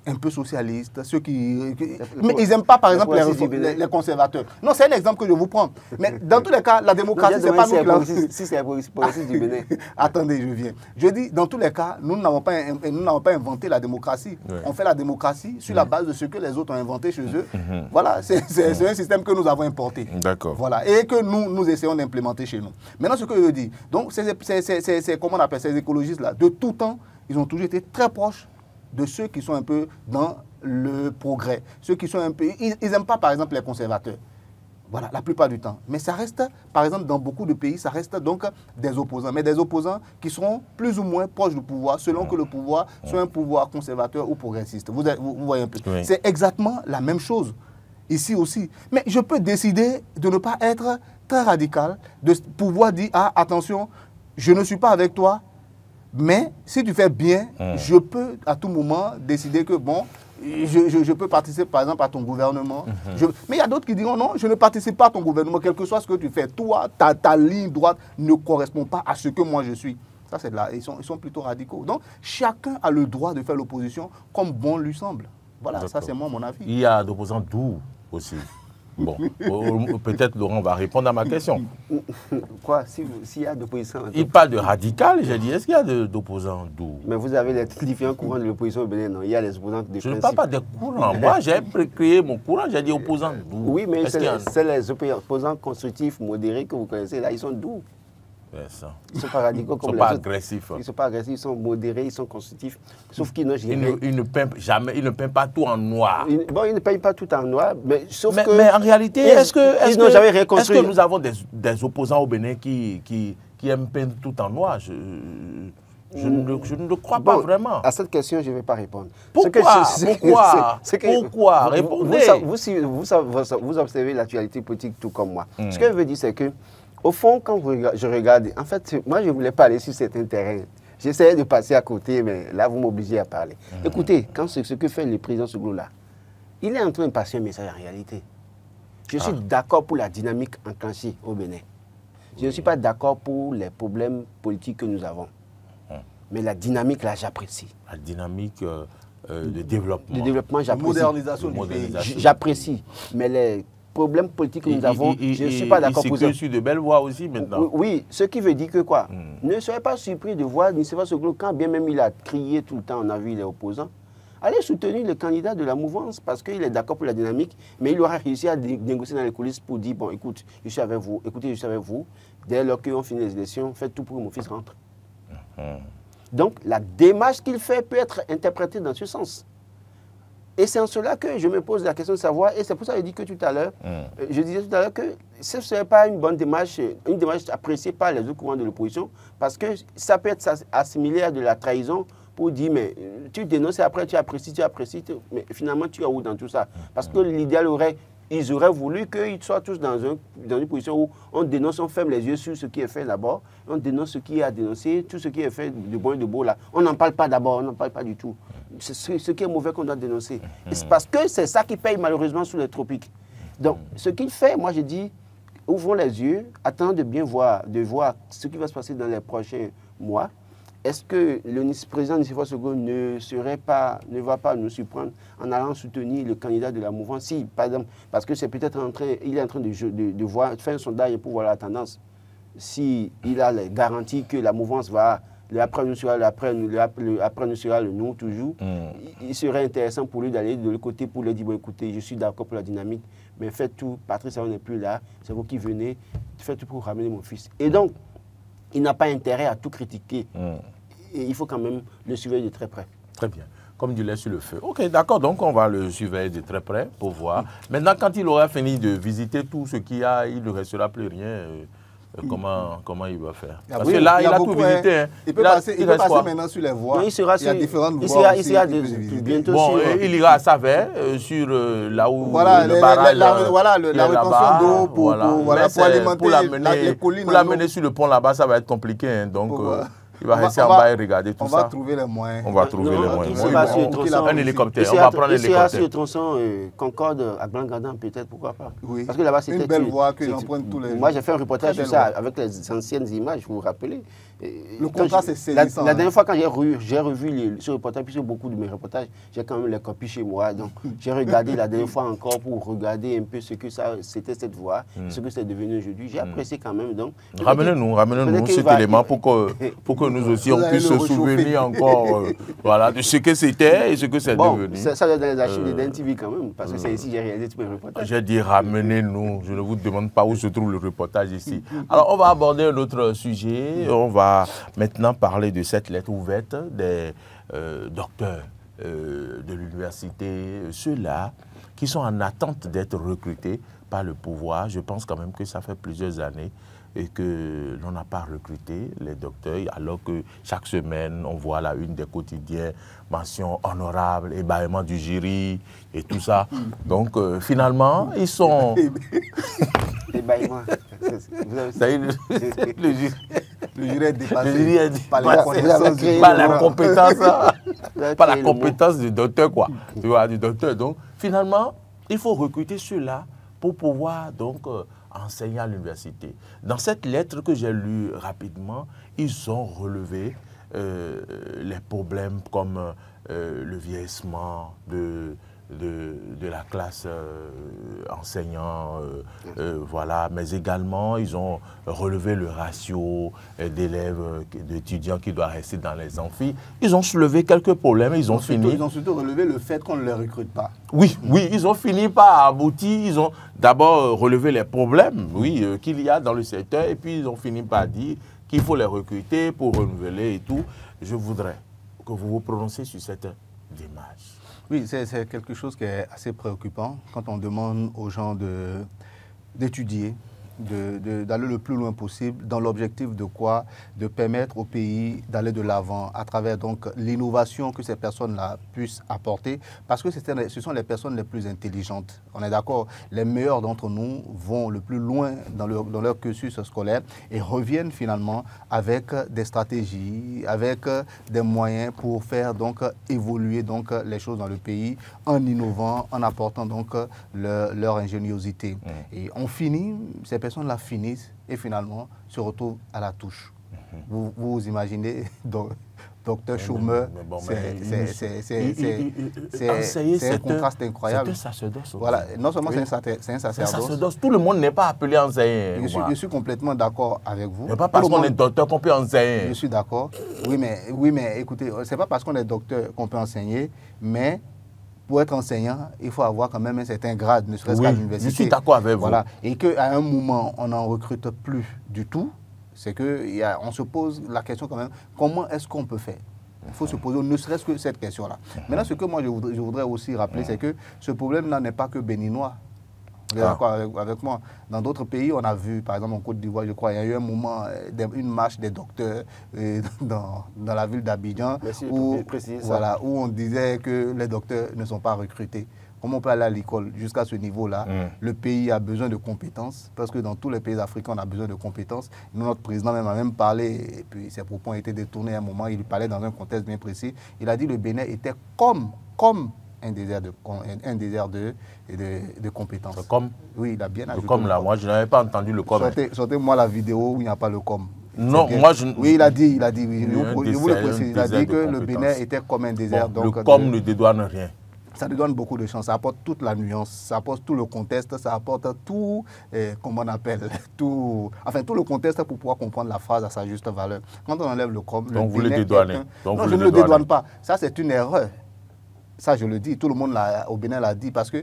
un peu socialistes, ceux mais ils n'aiment pas, par exemple, les conservateurs. Non, c'est un exemple que je vous prends. Mais dans tous les cas, la démocratie, c'est pas nous qui l'avons... Si c'est les progressistes du Bénin. Attendez, je viens. Je dis, dans tous les cas, nous n'avons pas inventé la démocratie. Oui. On fait la démocratie sur la base de ce que les autres ont inventé chez eux. Voilà, c'est un système que nous avons importé. D'accord. Voilà, et que nous essayons d'implémenter chez nous. Maintenant, ce que je dis, donc, comment on appelle ces écologistes-là, de tout temps, ils ont toujours été très proches de ceux qui sont un peu dans le progrès. Ceux qui sont un peu... Ils n'aiment pas, par exemple, les conservateurs. Voilà, la plupart du temps. Mais ça reste, par exemple, dans beaucoup de pays, ça reste donc des opposants. Mais des opposants qui seront plus ou moins proches du pouvoir, selon que le pouvoir soit un pouvoir conservateur ou progressiste. Vous voyez un peu. Oui. C'est exactement la même chose. Ici aussi. Mais je peux décider de ne pas être très radical, de pouvoir dire, ah, attention, je ne suis pas avec toi, mais si tu fais bien, je peux à tout moment décider que, bon, je peux participer par exemple à ton gouvernement. Mais il y a d'autres qui diront non, je ne participe pas à ton gouvernement, quel que soit ce que tu fais. Toi, ta ligne droite ne correspond pas à ce que moi je suis. Ça, c'est là. Ils sont plutôt radicaux. Donc, chacun a le droit de faire l'opposition comme bon lui semble. Voilà, ça c'est moi mon avis. Il y a d'opposants doux aussi. Bon, peut-être Laurent va répondre à ma question. Quoi? S'il y a d'opposition... Il parle de radical, j'ai dit, est-ce qu'il y a d'opposants doux? Mais vous avez les différents courants de l'opposition au Bénin, non? Il y a les opposants de principe. Je ne parle pas des courants. Moi, j'ai créé mon courant, j'ai dit opposants doux. Oui, mais c'est les opposants constructifs, modérés que vous connaissez, là, ils sont doux. Ils ne sont pas radicaux comme les autres. Ils ne sont pas agressifs. Ils ne sont pas agressifs, ils sont modérés, ils sont constructifs. Sauf qu'ils n'ont jamais... Ils ne peignent pas tout en noir. Bon, ils ne peignent pas tout en noir, mais sauf que... Mais en réalité, est-ce que nous avons des opposants au Bénin qui aiment peindre tout en noir? Je ne le crois pas vraiment. À cette question, je ne vais pas répondre. Pourquoi Répondez. Vous observez l'actualité politique tout comme moi. Ce que je veux dire, c'est que au fond, quand je regarde, en fait, moi, je voulais pas aller sur certains terrains. J'essayais de passer à côté, mais là, vous m'obligez à parler. Écoutez, quand ce que fait le président Souglou là, il est en train de passer un message en réalité. Je suis d'accord pour la dynamique enclenchée au Bénin. Je ne suis pas d'accord pour les problèmes politiques que nous avons. Mais la dynamique, là, j'apprécie. La dynamique de développement. Le développement, j'apprécie. Modernisation du pays. J'apprécie. Mais les problèmes politiques que nous avons, je ne suis pas d'accord pour ça. Il sur de belles voies aussi maintenant. Oui, ce qui veut dire que quoi? Ne soyez pas surpris de voir Nicéphore Soglo, quand bien même il a crié tout le temps, on a vu les opposants, allez soutenir le candidat de la mouvance parce qu'il est d'accord pour la dynamique, mais il aura réussi à négocier dans les coulisses pour dire, bon, écoute, je suis avec vous, écoutez, je suis avec vous, dès lors qu'on finit les élections, faites tout pour que mon fils rentre. Donc, la démarche qu'il fait peut être interprétée dans ce sens. Et c'est en cela que je me pose la question de savoir, et c'est pour ça que je dis que tout à l'heure, je disais tout à l'heure que ce ne serait pas une bonne démarche, une démarche appréciée par les autres courants de l'opposition, parce que ça peut être assimilé à de la trahison pour dire, mais tu dénonces et après tu apprécies, mais finalement tu es où dans tout ça? Parce que l'idéal aurait, ils auraient voulu qu'ils soient tous dans une position où on dénonce, on ferme les yeux sur ce qui est fait d'abord, on dénonce ce qui est à dénoncer, tout ce qui est fait de bon et de beau là. On n'en parle pas d'abord, on n'en parle pas du tout. C'est ce qui est mauvais qu'on doit dénoncer. Et c'est parce que c'est ça qui paye malheureusement sous les tropiques. Donc, ce qu'il fait, moi je dis, ouvrons les yeux, attendons de bien voir, ce qui va se passer dans les prochains mois. Est-ce que le président Nicéphore Soglo ne va pas nous surprendre en allant soutenir le candidat de la mouvance? Si, par exemple, parce que c'est peut-être il est en train de faire un sondage pour voir la tendance. Si il a les garanties que la mouvance va, le après nous sera le nous toujours, il serait intéressant pour lui d'aller de l'autre côté pour lui dire, bon, écoutez, je suis d'accord pour la dynamique, mais faites tout, Patrice Talon n'est plus là, c'est vous qui venez, faites tout pour ramener mon fils. Et donc, il n'a pas intérêt à tout critiquer. Et il faut quand même le surveiller de très près. Très bien. Comme du lait sur le feu. Ok, d'accord. Donc, on va le surveiller de très près pour voir. Maintenant, quand il aura fini de visiter tout ce qu'il y a, il ne restera plus rien. Comment il va faire? Parce que là, il a tout visité. Hein. Il peut passer maintenant sur les voies. Non, il y a différentes voies. Bientôt il ira à Savert, sur là où voilà, le barrage, la rétention d'eau pour alimenter les collines. Pour l'amener sur le pont là-bas, ça va être compliqué. Hein, donc, il va rester en bas et regarder tout ça. On va trouver les moyens. On va trouver les moyens. Un hélicoptère. On va prendre un hélicoptère. Sur le tronçon Concorde à Blanc-Gardin, peut-être, pourquoi pas. Oui. Parce que là-bas, c'était une belle voie que j'emprunte tous les jours. Moi, j'ai fait un reportage sur ça avec les anciennes images, vous vous rappelez. Le contrat, c'est saisissant. La dernière fois, quand j'ai revu ce reportage, puisque beaucoup de mes reportages, j'ai quand même les copies chez moi. Donc, j'ai regardé la dernière fois encore pour regarder un peu ce que c'était cette voie, ce que c'est devenu aujourd'hui. J'ai apprécié quand même. Ramenez-nous cet élément pour que nous aussi, on puisse se souvenir encore de ce que c'était et ce que c'est devenu. Ça doit être dans les archives de DNTV quand même, parce que c'est ici que j'ai réalisé tous mes reportages. J'ai dit ramenez-nous, je ne vous demande pas où se trouve le reportage ici. Alors on va aborder un autre sujet, on va maintenant parler de cette lettre ouverte des docteurs de l'université, ceux-là qui sont en attente d'être recrutés par le pouvoir. Je pense quand même que ça fait plusieurs années et que l'on n'a pas recruté les docteurs, alors que chaque semaine, on voit la une des quotidiens, mention honorable, ébahement du jury et tout ça. Donc, finalement, ils sont... Ébahement. Le jury est dépassé. Le jury est dépassé par la compétence, par la compétence du docteur, quoi. Tu vois, du docteur. Donc, finalement, il faut recruter ceux-là pour pouvoir, donc... enseigner à l'université. Dans cette lettre que j'ai lue rapidement, ils ont relevé les problèmes comme le vieillissement de la classe enseignant, voilà, mais également ils ont relevé le ratio d'élèves, d'étudiants qui doivent rester dans les amphis. Ils ont soulevé quelques problèmes, ils ont surtout relevé le fait qu'on ne les recrute pas. Oui, ils ont fini par aboutir, ils ont d'abord relevé les problèmes, qu'il y a dans le secteur, et puis ils ont fini par dire qu'il faut les recruter pour renouveler et tout. Je voudrais que vous vous prononciez sur cette démarche. Oui, c'est quelque chose qui est assez préoccupant quand on demande aux gens d'étudier, d'aller le plus loin possible dans l'objectif de quoi? De permettre au pays d'aller de l'avant à travers donc l'innovation que ces personnes-là puissent apporter, parce que ce sont les personnes les plus intelligentes. On est d'accord, les meilleurs d'entre nous vont le plus loin dans leur cursus scolaire et reviennent finalement avec des stratégies, avec des moyens pour faire donc évoluer donc les choses dans le pays en innovant, en apportant donc leur ingéniosité. Et on finit, ces personnes personnes-là finissent et finalement se retrouvent à la touche. Vous imaginez, docteur Schumer, bon, c'est un contraste incroyable. C'est un sacerdoce. Voilà, non seulement c'est un sacerdoce. Tout le monde n'est pas appelé à enseigner. Je suis complètement d'accord avec vous. Ce n'est pas parce qu'on est docteur qu'on peut enseigner. Je suis d'accord. Oui, mais écoutez, ce n'est pas parce qu'on est docteur qu'on peut enseigner, mais pour être enseignant, il faut avoir quand même un certain grade, ne serait-ce qu'à l'université. Je suis d'accord avec vous. Voilà. Et qu'à un moment, on n'en recrute plus du tout, c'est qu'on se pose la question quand même, comment est-ce qu'on peut faire? Il faut se poser ne serait-ce que cette question-là. Maintenant, ce que moi je voudrais aussi rappeler, c'est que ce problème-là n'est pas que béninois. Vous êtes d'accord avec moi? Dans d'autres pays, on a vu, par exemple en Côte d'Ivoire, je crois, il y a eu un moment, une marche des docteurs dans la ville d'Abidjan, où on disait que les docteurs ne sont pas recrutés. Comment on peut aller à l'école jusqu'à ce niveau-là? Le pays a besoin de compétences, parce que dans tous les pays africains, on a besoin de compétences. Notre président même a même parlé, et puis ses propos ont été détournés à un moment, il parlait dans un contexte bien précis. Il a dit que le Bénin était comme un désert de compétences. Le com? Oui, il a bien ajouté. Le com, là, moi, je n'avais pas entendu le com. Sortez-moi la vidéo où il n'y a pas le com. Non, moi, je... Oui, il a dit, oui. Je vous le précise, il a dit que le Bénin était comme un désert. Bon, donc, le com ne dédouane rien. Ça lui donne beaucoup de chance, ça apporte toute la nuance, ça apporte tout le contexte, ça apporte tout, comment on appelle, tout le contexte pour pouvoir comprendre la phrase à sa juste valeur. Quand on enlève le com, donc vous le dédouanez. Non, je ne le dédouane pas. Ça, c'est une erreur. Ça, je le dis. Tout le monde au Bénin l'a dit parce que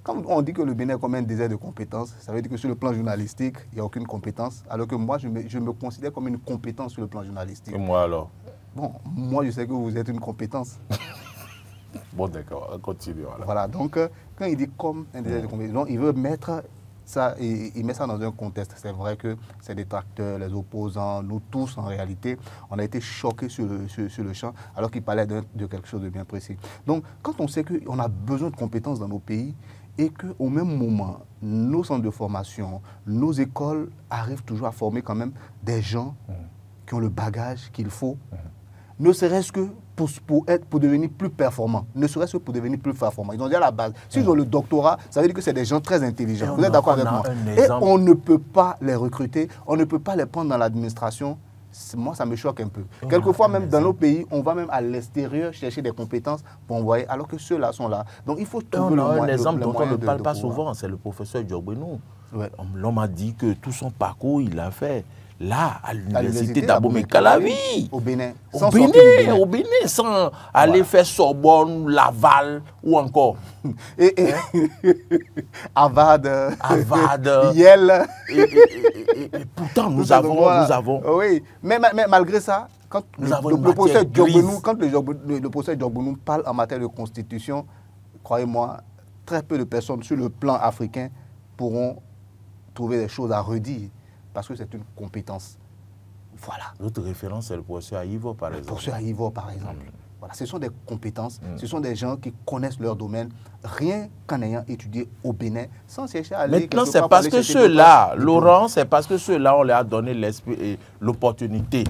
quand on dit que le Bénin est comme un désert de compétences, ça veut dire que sur le plan journalistique, il n'y a aucune compétence, alors que moi, je me considère comme une compétence sur le plan journalistique. Et moi alors? Bon, moi, je sais que vous êtes une compétence. Bon, d'accord, on continue. Voilà, donc quand il dit comme un désert de compétences, il veut mettre ça, il met ça dans un contexte. C'est vrai que c'est des détracteurs, les opposants, nous tous en réalité, on a été choqués sur le champ alors qu'il parlait de quelque chose de bien précis. Donc quand on sait qu'on a besoin de compétences dans nos pays et qu'au même moment, nos centres de formation, nos écoles arrivent toujours à former quand même des gens qui ont le bagage qu'il faut, ne serait-ce que pour devenir plus performants, ne serait-ce que pour devenir plus performants. Ils ont déjà la base. S'ils ont le doctorat, ça veut dire que c'est des gens très intelligents. Vous êtes d'accord avec moi? Et on ne peut pas les recruter, on ne peut pas les prendre dans l'administration. Moi, ça me choque un peu. Quelquefois, même dans nos pays, on va même à l'extérieur chercher des compétences pour envoyer, alors que ceux-là sont là. Donc, il faut trouver le moyen. Un exemple dont on ne parle pas souvent, c'est le professeur Diogbenou. L'homme a dit que tout son parcours, il l'a fait là, à l'université d'Abomey-Calavi. Au Bénin. Au Bénin, sans aller faire Sorbonne, Laval ou encore. Harvard, Yale. Et pourtant, nous avons. Oui, mais malgré ça, quand le professeur Diogbenou parle en matière de constitution, croyez-moi, très peu de personnes sur le plan africain pourront trouver des choses à redire. Parce que c'est une compétence. Voilà. Notre référence, c'est le professeur Aïvo, par exemple. Le professeur Aïvo, par exemple. Voilà. Ce sont des compétences, ce sont des gens qui connaissent leur domaine, rien qu'en ayant étudié au Bénin, sans chercher à aller... Maintenant, c'est parce que ceux-là, Laurent, c'est parce que ceux-là, on leur a donné l'opportunité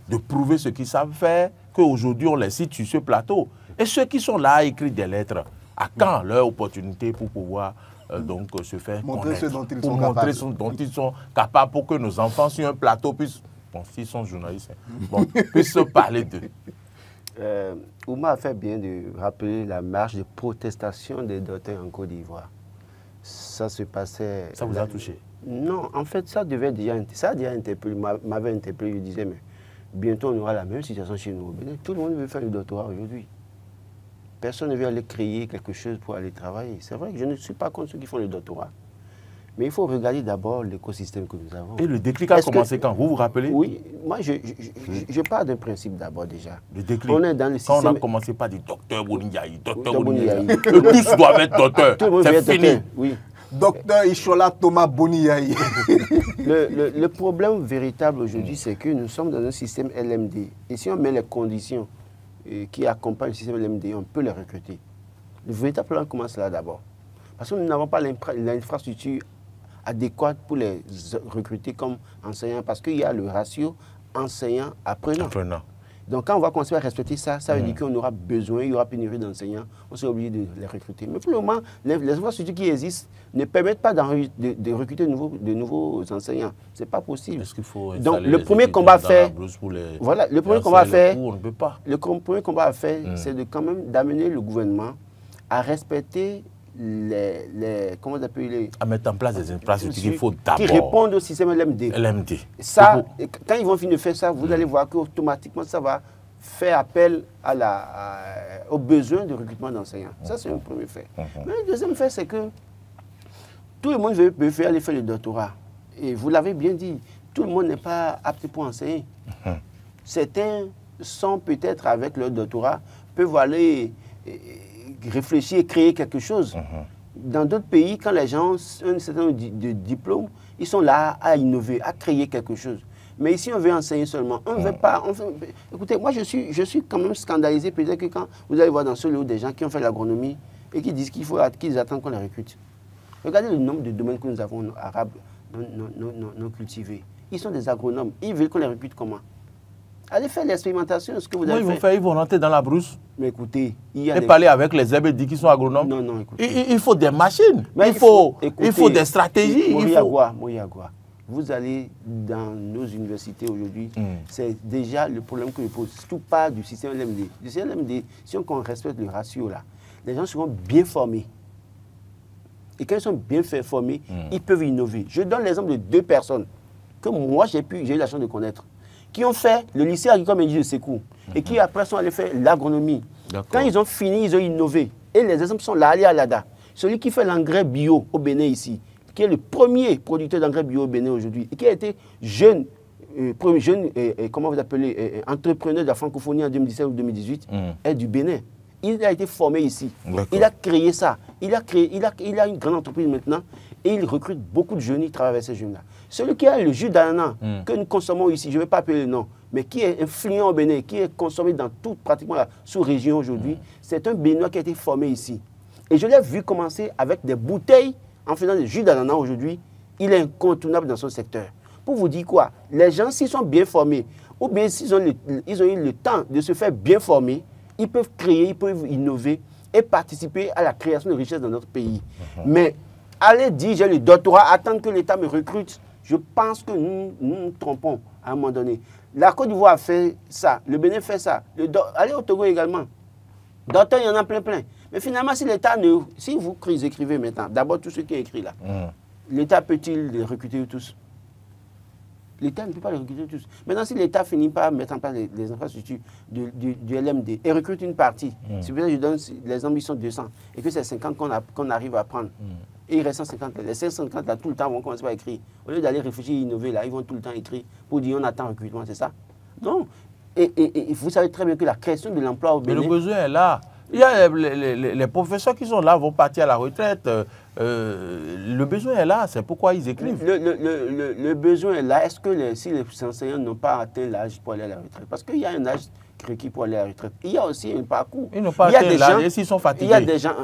de prouver ce qu'ils savent faire, qu'aujourd'hui, on les cite sur ce plateau. Et ceux qui sont là à écrire des lettres, à quand leur opportunité pour pouvoir... donc se faire montrer ce dont ils sont capables pour que nos enfants sur un plateau puissent, bon, s'ils sont journalistes, bon, puissent se parler d'eux. Ouma a fait bien de rappeler la marche de protestation des docteurs en Côte d'Ivoire. Ça se passait... Ça vous a touché? Non, en fait, ça a déjà interpellé, m'avait interpellé, je disais, mais bientôt on aura la même situation chez nous au Bénin. Tout le monde veut faire le doctorat aujourd'hui. Personne ne veut aller créer quelque chose pour aller travailler. C'est vrai que je ne suis pas contre ceux qui font le doctorat. Mais il faut regarder d'abord l'écosystème que nous avons. Et le déclic a commencé quand? Vous vous rappelez? Oui, moi je pars d'un principe d'abord déjà. Le déclic. On est dans le système... Quand on a commencé par dire docteur Boniaï, docteur Boniaï. Tous doivent être docteurs. C'est fini. Oui. Docteur Ishola Thomas Boniaï. Le problème véritable aujourd'hui, c'est que nous sommes dans un système LMD. Et si on met les conditions qui accompagnent le système LMD, on peut les recruter. Le véritable problème commence là d'abord. Parce que nous n'avons pas l'infrastructure adéquate pour les recruter comme enseignants, parce qu'il y a le ratio enseignant-apprenant. Donc, quand on va commencer à respecter ça, ça veut dire qu'on aura besoin, il y aura pénurie d'enseignants, on sera obligé de les recruter. Mais pour le moment, les infrastructures qui existent ne permettent pas de recruter de nouveaux enseignants. Ce n'est pas possible. Est-ce qu'il faut donc, le premier combat à faire, voilà, le premier combat à faire, on ne peut pas. Le premier combat à faire, c'est de quand même d'amener le gouvernement à respecter comment on appelle à mettre en place des infrastructures qu'il faut d'abord. Qui répondent au système LMD. Ça, quand ils vont finir de faire ça, vous allez voir qu'automatiquement, ça va faire appel aux besoins de recrutement d'enseignants. Ça, c'est un premier fait. Mais le deuxième fait, c'est que tout le monde veut aller faire le doctorat. Et vous l'avez bien dit, tout le monde n'est pas apte pour enseigner. Certains sont peut-être avec leur doctorat, peuvent aller réfléchir et créer quelque chose. Dans d'autres pays, quand les gens ont un certain nombre de diplômes, ils sont là à innover, à créer quelque chose. Mais ici, on veut enseigner seulement. On ne veut pas... Écoutez, moi, je suis quand même scandalisé. Peut-être que quand vous allez voir dans ce lot des gens qui ont fait l'agronomie et qui disent qu'ils attendent qu'on les recrute. Regardez le nombre de domaines que nous avons arabes non cultivés. Ils sont des agronomes. Ils veulent qu'on les recrute comment? Allez faire l'expérimentation, ce que vous avez fait. Ils vont rentrer dans la brousse. Mais écoutez, parler avec les herbes qui sont agronomes. Non, écoutez. Il faut des machines, il faut des stratégies. Moriagua, vous allez dans nos universités aujourd'hui, c'est déjà le problème que je pose. Tout part du système LMD. Du système LMD, si on respecte le ratio là, les gens seront bien formés. Et quand ils sont bien formés, ils peuvent innover. Je donne l'exemple de 2 personnes que moi j'ai eu la chance de connaître, qui ont fait le lycée agricole Mendy de Sékou et qui après sont allés faire l'agronomie. Quand ils ont fini, ils ont innové. Et les exemples sont là, Ali Alada, celui qui fait l'engrais bio au Bénin ici, qui est le premier producteur d'engrais bio au Bénin aujourd'hui, et qui a été comment vous appelez, entrepreneur de la francophonie en 2017 ou 2018, est du Bénin. Il a été formé ici. Il a créé ça. Il a une grande entreprise maintenant et il recrute beaucoup de jeunes, il travaille avec ces jeunes-là. Celui qui a le jus d'ananas que nous consommons ici, je ne vais pas appeler le nom, mais qui est influent au Bénin, qui est consommé dans toute pratiquement la sous-région aujourd'hui, c'est un Béninois qui a été formé ici. Et je l'ai vu commencer avec des bouteilles en faisant du jus d'ananas aujourd'hui. Il est incontournable dans son secteur. Pour vous dire quoi, les gens, s'ils sont bien formés, ou bien s'ils ont eu le temps de se faire bien former, ils peuvent créer, ils peuvent innover et participer à la création de richesses dans notre pays. Mais aller dire, j'ai le doctorat, attendre que l'État me recrute, je pense que nous nous trompons à un moment donné. La Côte d'Ivoire fait ça, le Bénin fait ça, allez au Togo également. Docteur, il y en a plein. Mais finalement, si l'État ne... Si vous écrivez maintenant, d'abord tout ce qui est écrit là, l'État peut-il les recruter tous? L'État ne peut pas les recruter tous. Maintenant, si l'État finit par mettre en place les infrastructures du LMD et recrute une partie, si je donne les ambitions 200 et que c'est 50 qu'on arrive à prendre, et il reste 150, les 150 là, tout le temps vont commencer à écrire. Au lieu d'aller réfléchir, innover là, ils vont tout le temps écrire pour dire on attend recrutement, c'est ça? Non. Et vous savez très bien que la question de l'emploi au Bénin... Mais le besoin est là. Il y a les professeurs qui sont là, vont partir à la retraite. Le besoin est là, c'est pourquoi ils écrivent. Le besoin est là. Est-ce que si les enseignants n'ont pas atteint l'âge pour aller à la retraite? Parce qu'il y a un âge requis pour aller à la retraite. Il y a aussi un parcours. Ils n'ont pas atteint l'âge et s'ils sont fatigués. Il y a des gens...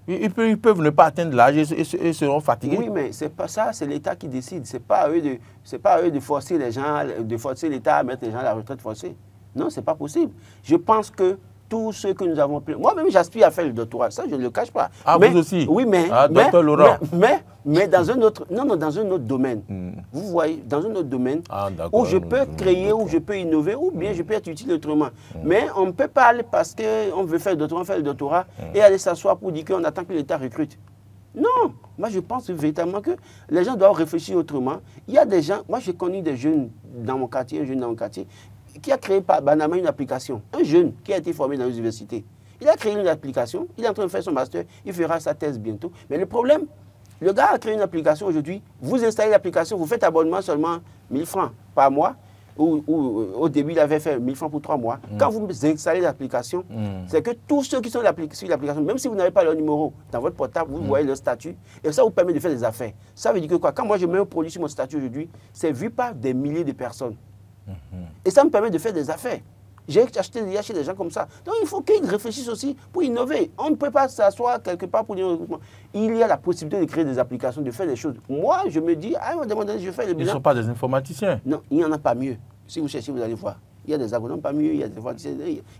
Ils peuvent ne pas atteindre l'âge et seront fatigués. Oui, mais c'est pas ça, c'est l'État qui décide. Ce n'est pas à eux de forcer les gens, de forcer l'État à mettre les gens à la retraite forcée. Non, ce n'est pas possible. Je pense que tout ce que nous avons... Moi-même, j'aspire à faire le doctorat. Ça, je ne le cache pas. Ah, mais, vous aussi? Oui, mais... Docteur Laurent. Mais dans un autre... Non, dans un autre domaine. Vous voyez, dans un autre domaine où je peux créer, où je peux innover, ou bien je peux être utile autrement. Mais on ne peut pas aller parce qu'on veut faire le doctorat, et aller s'asseoir pour dire qu'on attend que l'État recrute. Non. Moi, je pense véritablement que les gens doivent réfléchir autrement. Il y a des gens... Moi, j'ai connu des jeunes dans mon quartier, qui a créé par Banama une application. Un jeune qui a été formé dans l'université. Il a créé une application, il est en train de faire son master, il fera sa thèse bientôt. Mais le problème, le gars a créé une application aujourd'hui, vous installez l'application, vous faites abonnement seulement 1000 francs par mois, ou au début il avait fait 1000 francs pour 3 mois. Quand vous installez l'application, c'est que tous ceux qui sont sur l'application, même si vous n'avez pas leur numéro dans votre portable, vous voyez leur statut, et ça vous permet de faire des affaires. Ça veut dire que quoi? Quand moi je mets un produit sur mon statut aujourd'hui, c'est vu par des milliers de personnes. Et ça me permet de faire des affaires. J'ai acheté chez des gens comme ça. Donc il faut qu'ils réfléchissent aussi pour innover. On ne peut pas s'asseoir quelque part pour dire recrutement. Il y a la possibilité de créer des applications, de faire des choses. Moi, je me dis, à un moment donné, je fais le bilan. Ils ne sont pas des informaticiens. Non, il n'y en a pas mieux. Si vous cherchez, vous allez voir. Il y a des agronomes parmi eux, il y a des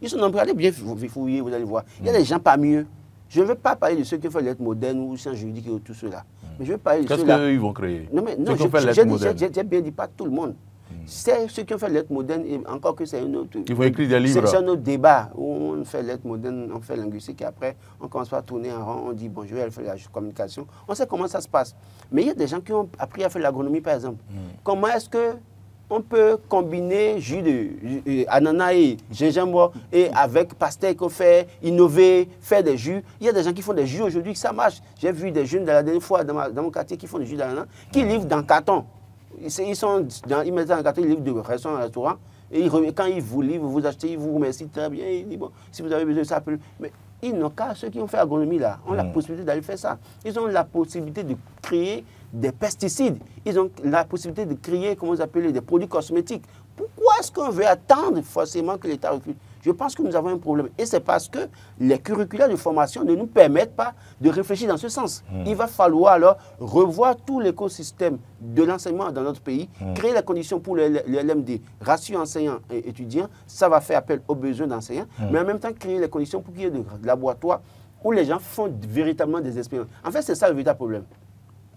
ils sont nombreux, allez bien fouiller, vous allez voir. Il y a des gens parmi eux. Je ne veux pas parler de ceux qui ont fait lettres modernes ou sciences juridiques et tout cela. Mais je veux parler de ceux-là. Qu'est-ce qu'ils vont créer? Non, mais non, j'ai bien dit pas tout le monde. C'est ceux qui ont fait lettres modernes, et encore que c'est un autre. Ils vont écrire des livres. C'est un autre débat où on fait lettres modernes, on fait linguistique et après on commence par tourner en rond, on dit bon, je vais faire la communication. On sait comment ça se passe. Mais il y a des gens qui ont appris à faire l'agronomie par exemple. Comment est-ce que on peut combiner jus de ananas et gingembre et avec pastèque, qu'on fait innover, faire des jus. Il y a des gens qui font des jus aujourd'hui, ça marche. J'ai vu des jeunes de la dernière fois dans mon quartier qui font des jus d'ananas, qui livrent dans le carton. Ils mettent dans le carton, ils livrent de restaurant en restaurant. Et quand ils vous livrent, vous achetez, ils vous remercient très bien. Ils disent, bon, si vous avez besoin de ça, mais ils n'ont qu'à, ceux qui ont fait agronomie là, ont la possibilité d'aller faire ça. Ils ont la possibilité de créer des pesticides. Ils ont la possibilité de créer, comment vous appelez, des produits cosmétiques. Pourquoi est-ce qu'on veut attendre forcément que l'État recule? Je pense que nous avons un problème. Et c'est parce que les curricula de formation ne nous permettent pas de réfléchir dans ce sens. Il va falloir alors revoir tout l'écosystème de l'enseignement dans notre pays, créer les conditions pour le LMD, ratio enseignants et étudiants. Ça va faire appel aux besoins d'enseignants, mais en même temps créer les conditions pour qu'il y ait des laboratoires où les gens font véritablement des expériences. En fait, c'est ça le véritable problème.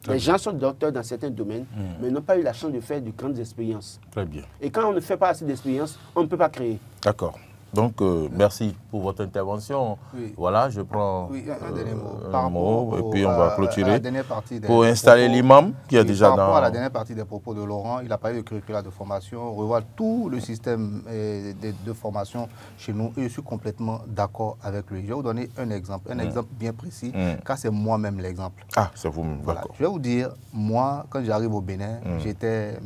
Les gens sont docteurs dans certains domaines, mais n'ont pas eu la chance de faire de grandes expériences. Très bien. Et quand on ne fait pas assez d'expériences, on ne peut pas créer. D'accord. Donc, merci pour votre intervention. Oui. Voilà, je prends un dernier mot. Un mot et puis on va clôturer. Pour installer l'imam qui est déjà dans... Par rapport à la dernière partie des propos de Laurent, il a parlé de curricula de formation, revoir tout le système de formation chez nous et je suis complètement d'accord avec lui. Je vais vous donner un exemple bien précis, car c'est moi-même l'exemple. Ah, c'est vous-même, voilà. d'accord. Je vais vous dire, moi, quand j'arrive au Bénin, j'étais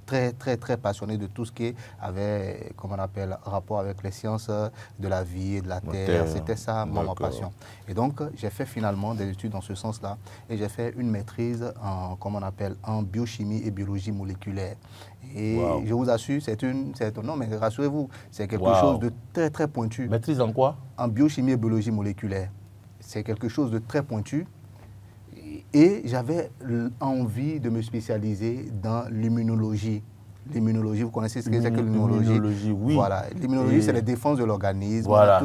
très passionné de tout ce qui avait, comment on appelle, rapport avec les sciences de la vie et de la terre. C'était ça ma passion. Et donc, j'ai fait finalement des études dans ce sens-là et j'ai fait une maîtrise en, comment on appelle, en biochimie et biologie moléculaire. Et je vous assure, non, mais rassurez-vous, c'est quelque chose de très pointu. Maîtrise en quoi? En biochimie et biologie moléculaire. C'est quelque chose de très pointu. Et j'avais envie de me spécialiser dans l'immunologie. L'immunologie, vous connaissez ce que c'est que l'immunologie? Oui. Voilà, l'immunologie, c'est la défense de l'organisme. Voilà,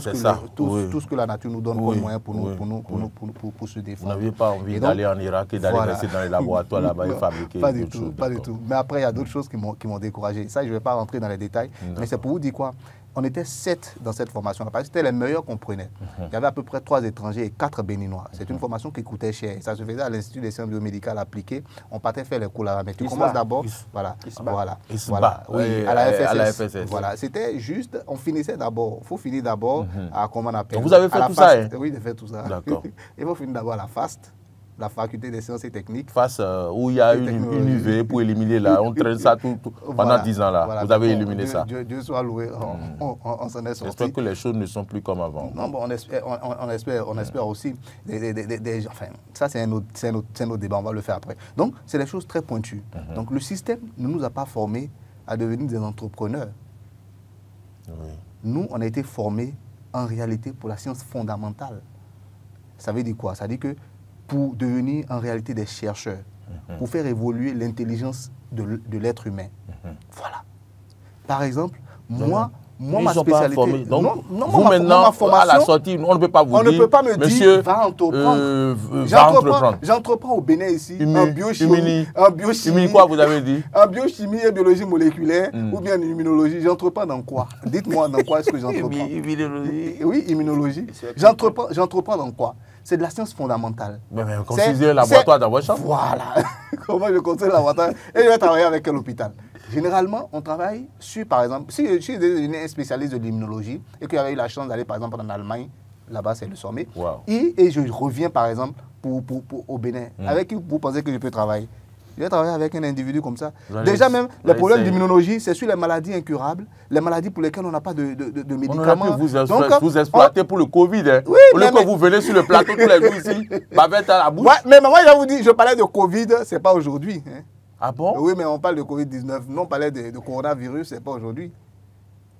tout ce que la nature nous donne comme moyen pour se défendre. Vous n'aviez pas envie d'aller en Irak et d'aller rester dans les laboratoires là-bas et fabriquer pas du tout, pas du tout. Mais après, il y a d'autres choses qui m'ont découragé. Ça, je ne vais pas rentrer dans les détails, mais c'est pour vous dire quoi? On était 7 dans cette formation. C'était les meilleurs qu'on prenait. Il y avait à peu près 3 étrangers et 4 béninois. C'est une formation qui coûtait cher. Ça se faisait à l'Institut des sciences biomédicales appliquées. On partait faire les cours là-bas. Mais tu commences d'abord. Voilà. Oui, à la FSS. Voilà. C'était juste, on finissait d'abord. Il faut finir d'abord à, comment on appelle. Donc vous avez fait tout ça, hein? Oui, j'ai fait tout ça. D'accord. Il faut finir d'abord à la FAST, la faculté des sciences et techniques. Face où il y a une UV pour éliminer là, on traîne ça pendant 10 ans là. Voilà. Vous avez éliminé ça. Dieu soit loué, on s'en est sorti. J'espère que les choses ne sont plus comme avant. Non, bon, on espère aussi. Enfin, ça c'est un autre débat, on va le faire après. Donc, c'est des choses très pointues. Donc, le système ne nous a pas formés à devenir des entrepreneurs. Oui. Nous, on a été formés en réalité pour la science fondamentale. Ça veut dire quoi? Ça veut dire que pour devenir en réalité des chercheurs, pour faire évoluer l'intelligence de l'être humain. Voilà. Par exemple, moi ma spécialité... Donc, vous maintenant, à la sortie, on ne peut pas vous dire... On ne peut pas me monsieur, dire, va entreprendre. J'entreprends au Bénin ici, en biochimie... quoi vous avez dit? En biochimie et biologie moléculaire, ou bien en immunologie. J'entreprends dans quoi? Dites-moi dans quoi est-ce que j'entreprends? Immunologie. Oui, immunologie. J'entreprends dans quoi? C'est de la science fondamentale. Mais construisez un laboratoire dans votre chambre. Voilà. Comment je construis le laboratoire? Et je vais travailler avec quel hôpital? Généralement, on travaille sur, par exemple, si je suis un spécialiste de l'immunologie et que j'avais eu la chance d'aller, par exemple, en Allemagne, là-bas, c'est le sommet, et je reviens, par exemple, au Bénin, avec qui vous pensez que je peux travailler? Je vais travailler avec un individu comme ça. Déjà même, les problèmes d'immunologie, c'est sur les maladies incurables, les maladies pour lesquelles on n'a pas de médicaments. On aurait pu vous exploiter pour le Covid. Hein. Oui, au lieu que vous venez sur le plateau tous les jours ici, bavette à la bouche. Ouais, mais moi, je vous dis, je parlais de Covid, ce n'est pas aujourd'hui. Hein. Ah bon? Oui, mais on parle de Covid-19. Non, on parlait de coronavirus, ce n'est pas aujourd'hui.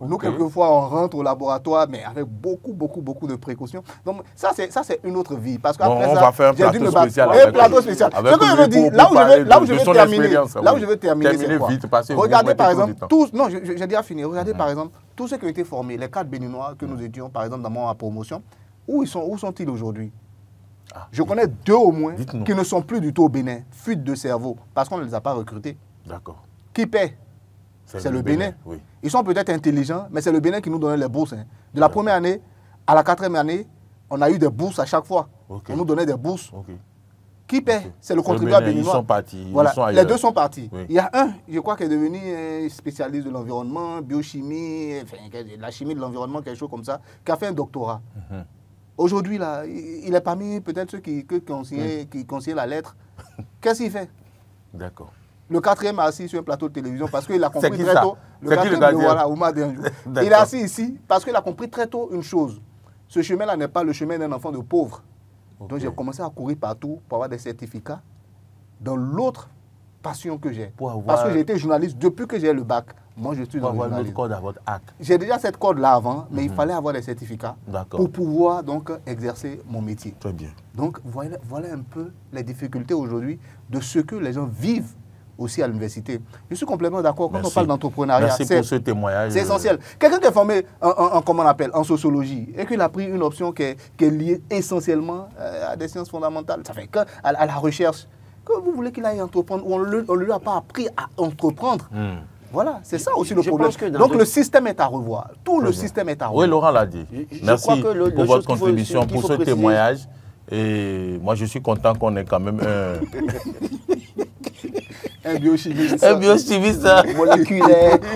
Nous, quelquefois, on rentre au laboratoire, mais avec beaucoup de précautions. Donc, ça, c'est une autre vie. Parce qu'après on va faire un plateau spécial. Un plateau spécial. Ce que je veux dire, là où je vais terminer, c'est quoi? Regardez, par exemple, tous, non, j'ai déjà fini. Regardez, par exemple, tous ceux qui ont été formés, les 4 Béninois que nous étions, par exemple, dans ma promotion, où sont-ils aujourd'hui? Je connais 2 au moins qui ne sont plus du tout au Bénin, fuite de cerveau, parce qu'on ne les a pas recrutés. D'accord. Qui paie? C'est le Bénin. Oui. Ils sont peut-être intelligents, mais c'est le Bénin qui nous donnait les bourses. Hein. De la première année à la 4e année, on a eu des bourses à chaque fois. On nous donnait des bourses. Qui paie? C'est le contribuable béninois. Ils sont partis. Voilà. Ils sont les 2 sont partis. Oui. Il y a un, je crois, qui est devenu spécialiste de l'environnement, biochimie, enfin, la chimie de l'environnement, quelque chose comme ça, qui a fait un doctorat. Aujourd'hui, là, il est parmi peut-être ceux qui conseillent la lettre. Qu'est-ce qu'il fait? D'accord. Le 4e a assis sur un plateau de télévision parce qu'il a compris très tôt. Le 4e, voilà, Oumar Denjou. Il est assis ici parce qu'il a compris très tôt une chose. Ce chemin-là n'est pas le chemin d'un enfant de pauvre. Donc j'ai commencé à courir partout pour avoir des certificats dans l'autre passion que j'ai. Parce que j'ai été journaliste depuis que j'ai le bac. Moi, je suis dans le journalisme. Avoir une autre corde à votre arc. J'ai déjà cette corde-là avant, mais il fallait avoir des certificats pour pouvoir donc exercer mon métier. Très bien. Donc voilà un peu les difficultés aujourd'hui de ce que les gens vivent aussi à l'université. Je suis complètement d'accord. Quand on parle d'entrepreneuriat, merci pour ce témoignage. C'est essentiel. Quelqu'un qui est formé comment on appelle, en sociologie et qu'il a pris une option qui est liée essentiellement à des sciences fondamentales, ça fait à la recherche, que vous voulez qu'il aille entreprendre, on ne lui a pas appris à entreprendre. Voilà, c'est ça aussi le problème. Donc le système est à revoir. Tout le système est à revoir. Oui, Laurent l'a dit. Merci pour votre contribution, pour ce témoignage. Et moi, je suis content qu'on ait quand même un biochimiste. Un biochimiste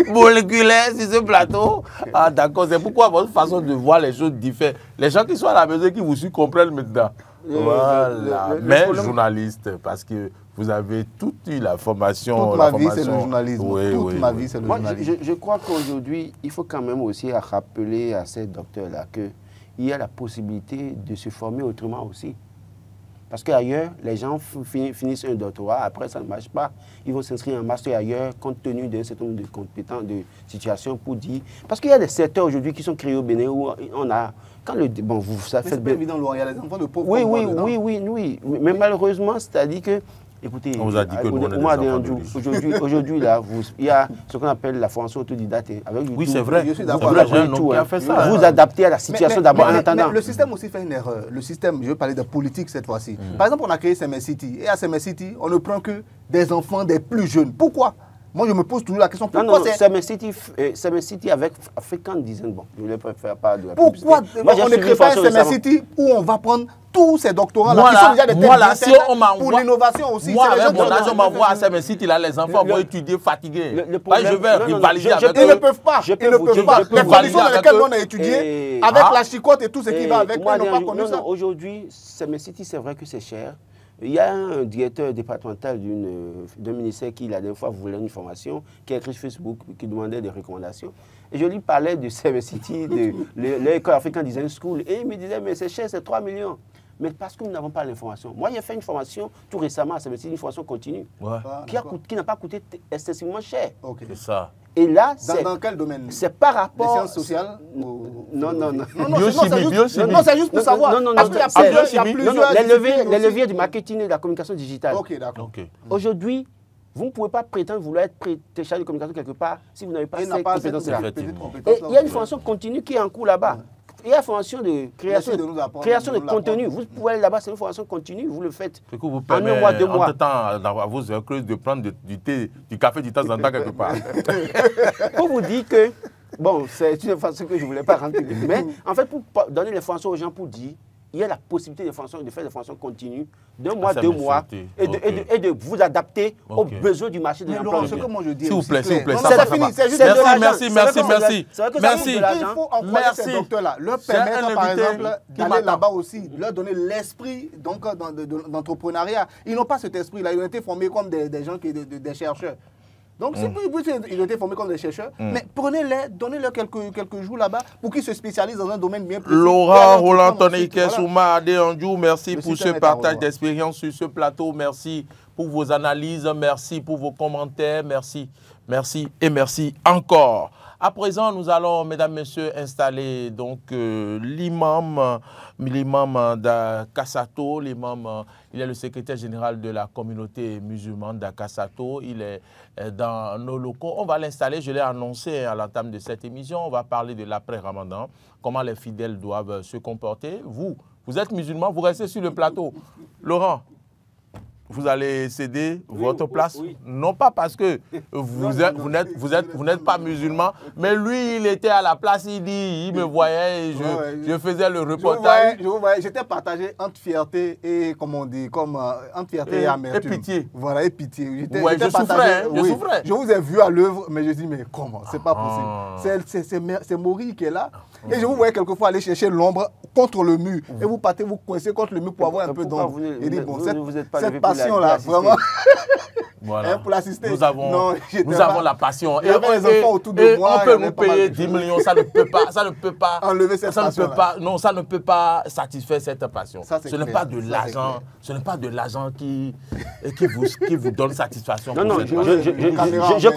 moléculaire sur ce plateau. Ah, d'accord. C'est pourquoi votre façon de voir les choses diffère. Les gens qui sont à la maison, qui vous suivent, comprennent maintenant. Voilà. Mais journaliste, parce que vous avez toute la formation. Toute ma vie, c'est le journalisme. Toute ma vie, c'est le journalisme. Je crois qu'aujourd'hui, il faut quand même aussi rappeler à ces docteurs-là qu'il y a la possibilité de se former autrement aussi. Parce qu'ailleurs, les gens finissent un doctorat, après ça ne marche pas. Ils vont s'inscrire en master ailleurs, compte tenu d'un certain nombre de compétences, de situations pour dire... Parce qu'il y a des secteurs aujourd'hui qui sont créés au Bénin où on a... Quand le, bon, ça fait bien évident, il y a les enfants de pauvres. Oui. Mais malheureusement, c'est-à-dire que... Écoutez, on vous a dit que aujourd'hui, là, il y a ce qu'on appelle la formation autodidacte. Avec oui, c'est vrai. Je suis d'accord. Vous adaptez à la situation d'abord en attendant. Mais le système aussi fait une erreur. Le système, je veux parler de politique cette fois-ci. Par exemple, on a créé CMS City. Et à CMS City, on ne prend que des enfants des plus jeunes. Pourquoi? Moi, je me pose toujours la question, pourquoi CMS City avec African Design, bon, je ne préfère pas de la pourquoi on ne crée pas un CMS City où on va prendre tous ces doctorants-là qui sont déjà des thèmes pour l'innovation aussi. Moi, avec mon âge, on m'envoie à CMS City, là, les enfants vont étudier fatigués. Je vais rivaliser avec eux. Ils ne peuvent pas. Ils ne peuvent pas. Les conditions dans lesquelles on a étudié, avec la chicotte et tout ce qui va avec, ils n'ont pas connu ça. Aujourd'hui, CMS City, c'est vrai que c'est cher. Il y a un directeur départemental d'un ministère qui, la dernière fois, voulait une formation, qui a écrit sur Facebook, qui demandait des recommandations. Et je lui parlais de CMS City, de l'école African Design School, et il me disait, mais c'est cher, c'est 3 millions. Mais parce que nous n'avons pas l'information. Moi, j'ai fait une formation tout récemment à CMS City, une formation continue, qui n'a pas coûté excessivement cher. C'est ça. Et là, c'est... Dans quel domaine? C'est par rapport... Les sciences sociales? Non. Biochimie. Non, c'est juste pour savoir. Parce qu'il y a plusieurs... Les leviers du marketing et de la communication digitale. Ok, d'accord. Aujourd'hui, vous ne pouvez pas prétendre vouloir être chargé de communication quelque part si vous n'avez pas ces compétences-là. Et il y a une formation continue qui est en cours là-bas. Il y a une formation de création de contenu. Vous pouvez aller là-bas, c'est une formation continue, vous le faites. Ce que vous permet, en 2 mois, à vos écoles de prendre du thé, du café de temps en temps quelque part. Pour vous dire que, bon, c'est une façon que je ne voulais pas rentrer, mais en fait, pour donner l'information aux gens, pour dire, il y a la possibilité de faire des formations continues d'1 mois, 2 mois, et de vous adapter aux besoins du marché de l'emploi. Ce que moi je dis, s'il vous plaît, c'est fini, c'est juste merci. Il faut encourager ces docteurs-là, leur permettre par exemple d'aller là-bas aussi, leur donner l'esprit d'entrepreneuriat. Ils n'ont pas cet esprit-là, ils ont été formés comme des gens, des chercheurs. Donc, ils ont été formés comme des chercheurs, mais prenez-les, donnez-leur quelques jours là-bas pour qu'ils se spécialisent dans un domaine bien précis. Laurent Roland Toneke Souma Adéanjou, merci pour ce partage d'expérience sur ce plateau. Merci pour vos analyses, merci pour vos commentaires, merci, merci et merci encore. À présent, nous allons, mesdames, messieurs, installer donc l'imam d'Akassato. L'imam, il est le secrétaire général de la communauté musulmane d'Akassato. Il est dans nos locaux. On va l'installer, je l'ai annoncé à l'entame de cette émission. On va parler de l'après-Ramadan, comment les fidèles doivent se comporter. Vous êtes musulman, vous restez sur le plateau. Laurent, vous allez céder votre place, non pas parce que vous n'êtes pas musulman, mais lui, il était à la place, il me voyait et je faisais le reportage. J'étais partagé entre fierté et, comme on dit, entre fierté et amertume. Et pitié. Voilà, et pitié. Je souffrais, je souffrais. Je vous ai vu à l'œuvre, mais je dis, mais comment? C'est pas possible. C'est Maury qui est là. Et je vous voyais quelquefois aller chercher l'ombre contre le mur. Et vous partez, vous coincez contre le mur pour avoir un peu d'ombre. Et dit, bon, cette passion-là, vraiment. Voilà. Pour l'assister. Nous avons la passion. Il y avait les enfants autour de moi. On peut nous payer 10 millions, ça ne peut pas enlever cette passion-là. Non, ça ne peut pas satisfaire cette passion. Ce n'est pas de l'argent. Ce n'est pas de l'argent qui vous donne satisfaction. Non, je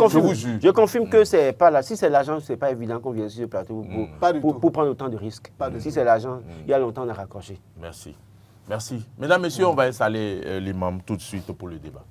confirme que c'est pas là. Si c'est l'argent, c'est pas évident qu'on vienne sur le plateau pour prendre autant de risques. Si c'est l'argent, il y a longtemps on a raccroché. Merci. Merci. Mesdames, Messieurs, on va installer l'imam tout de suite pour le débat.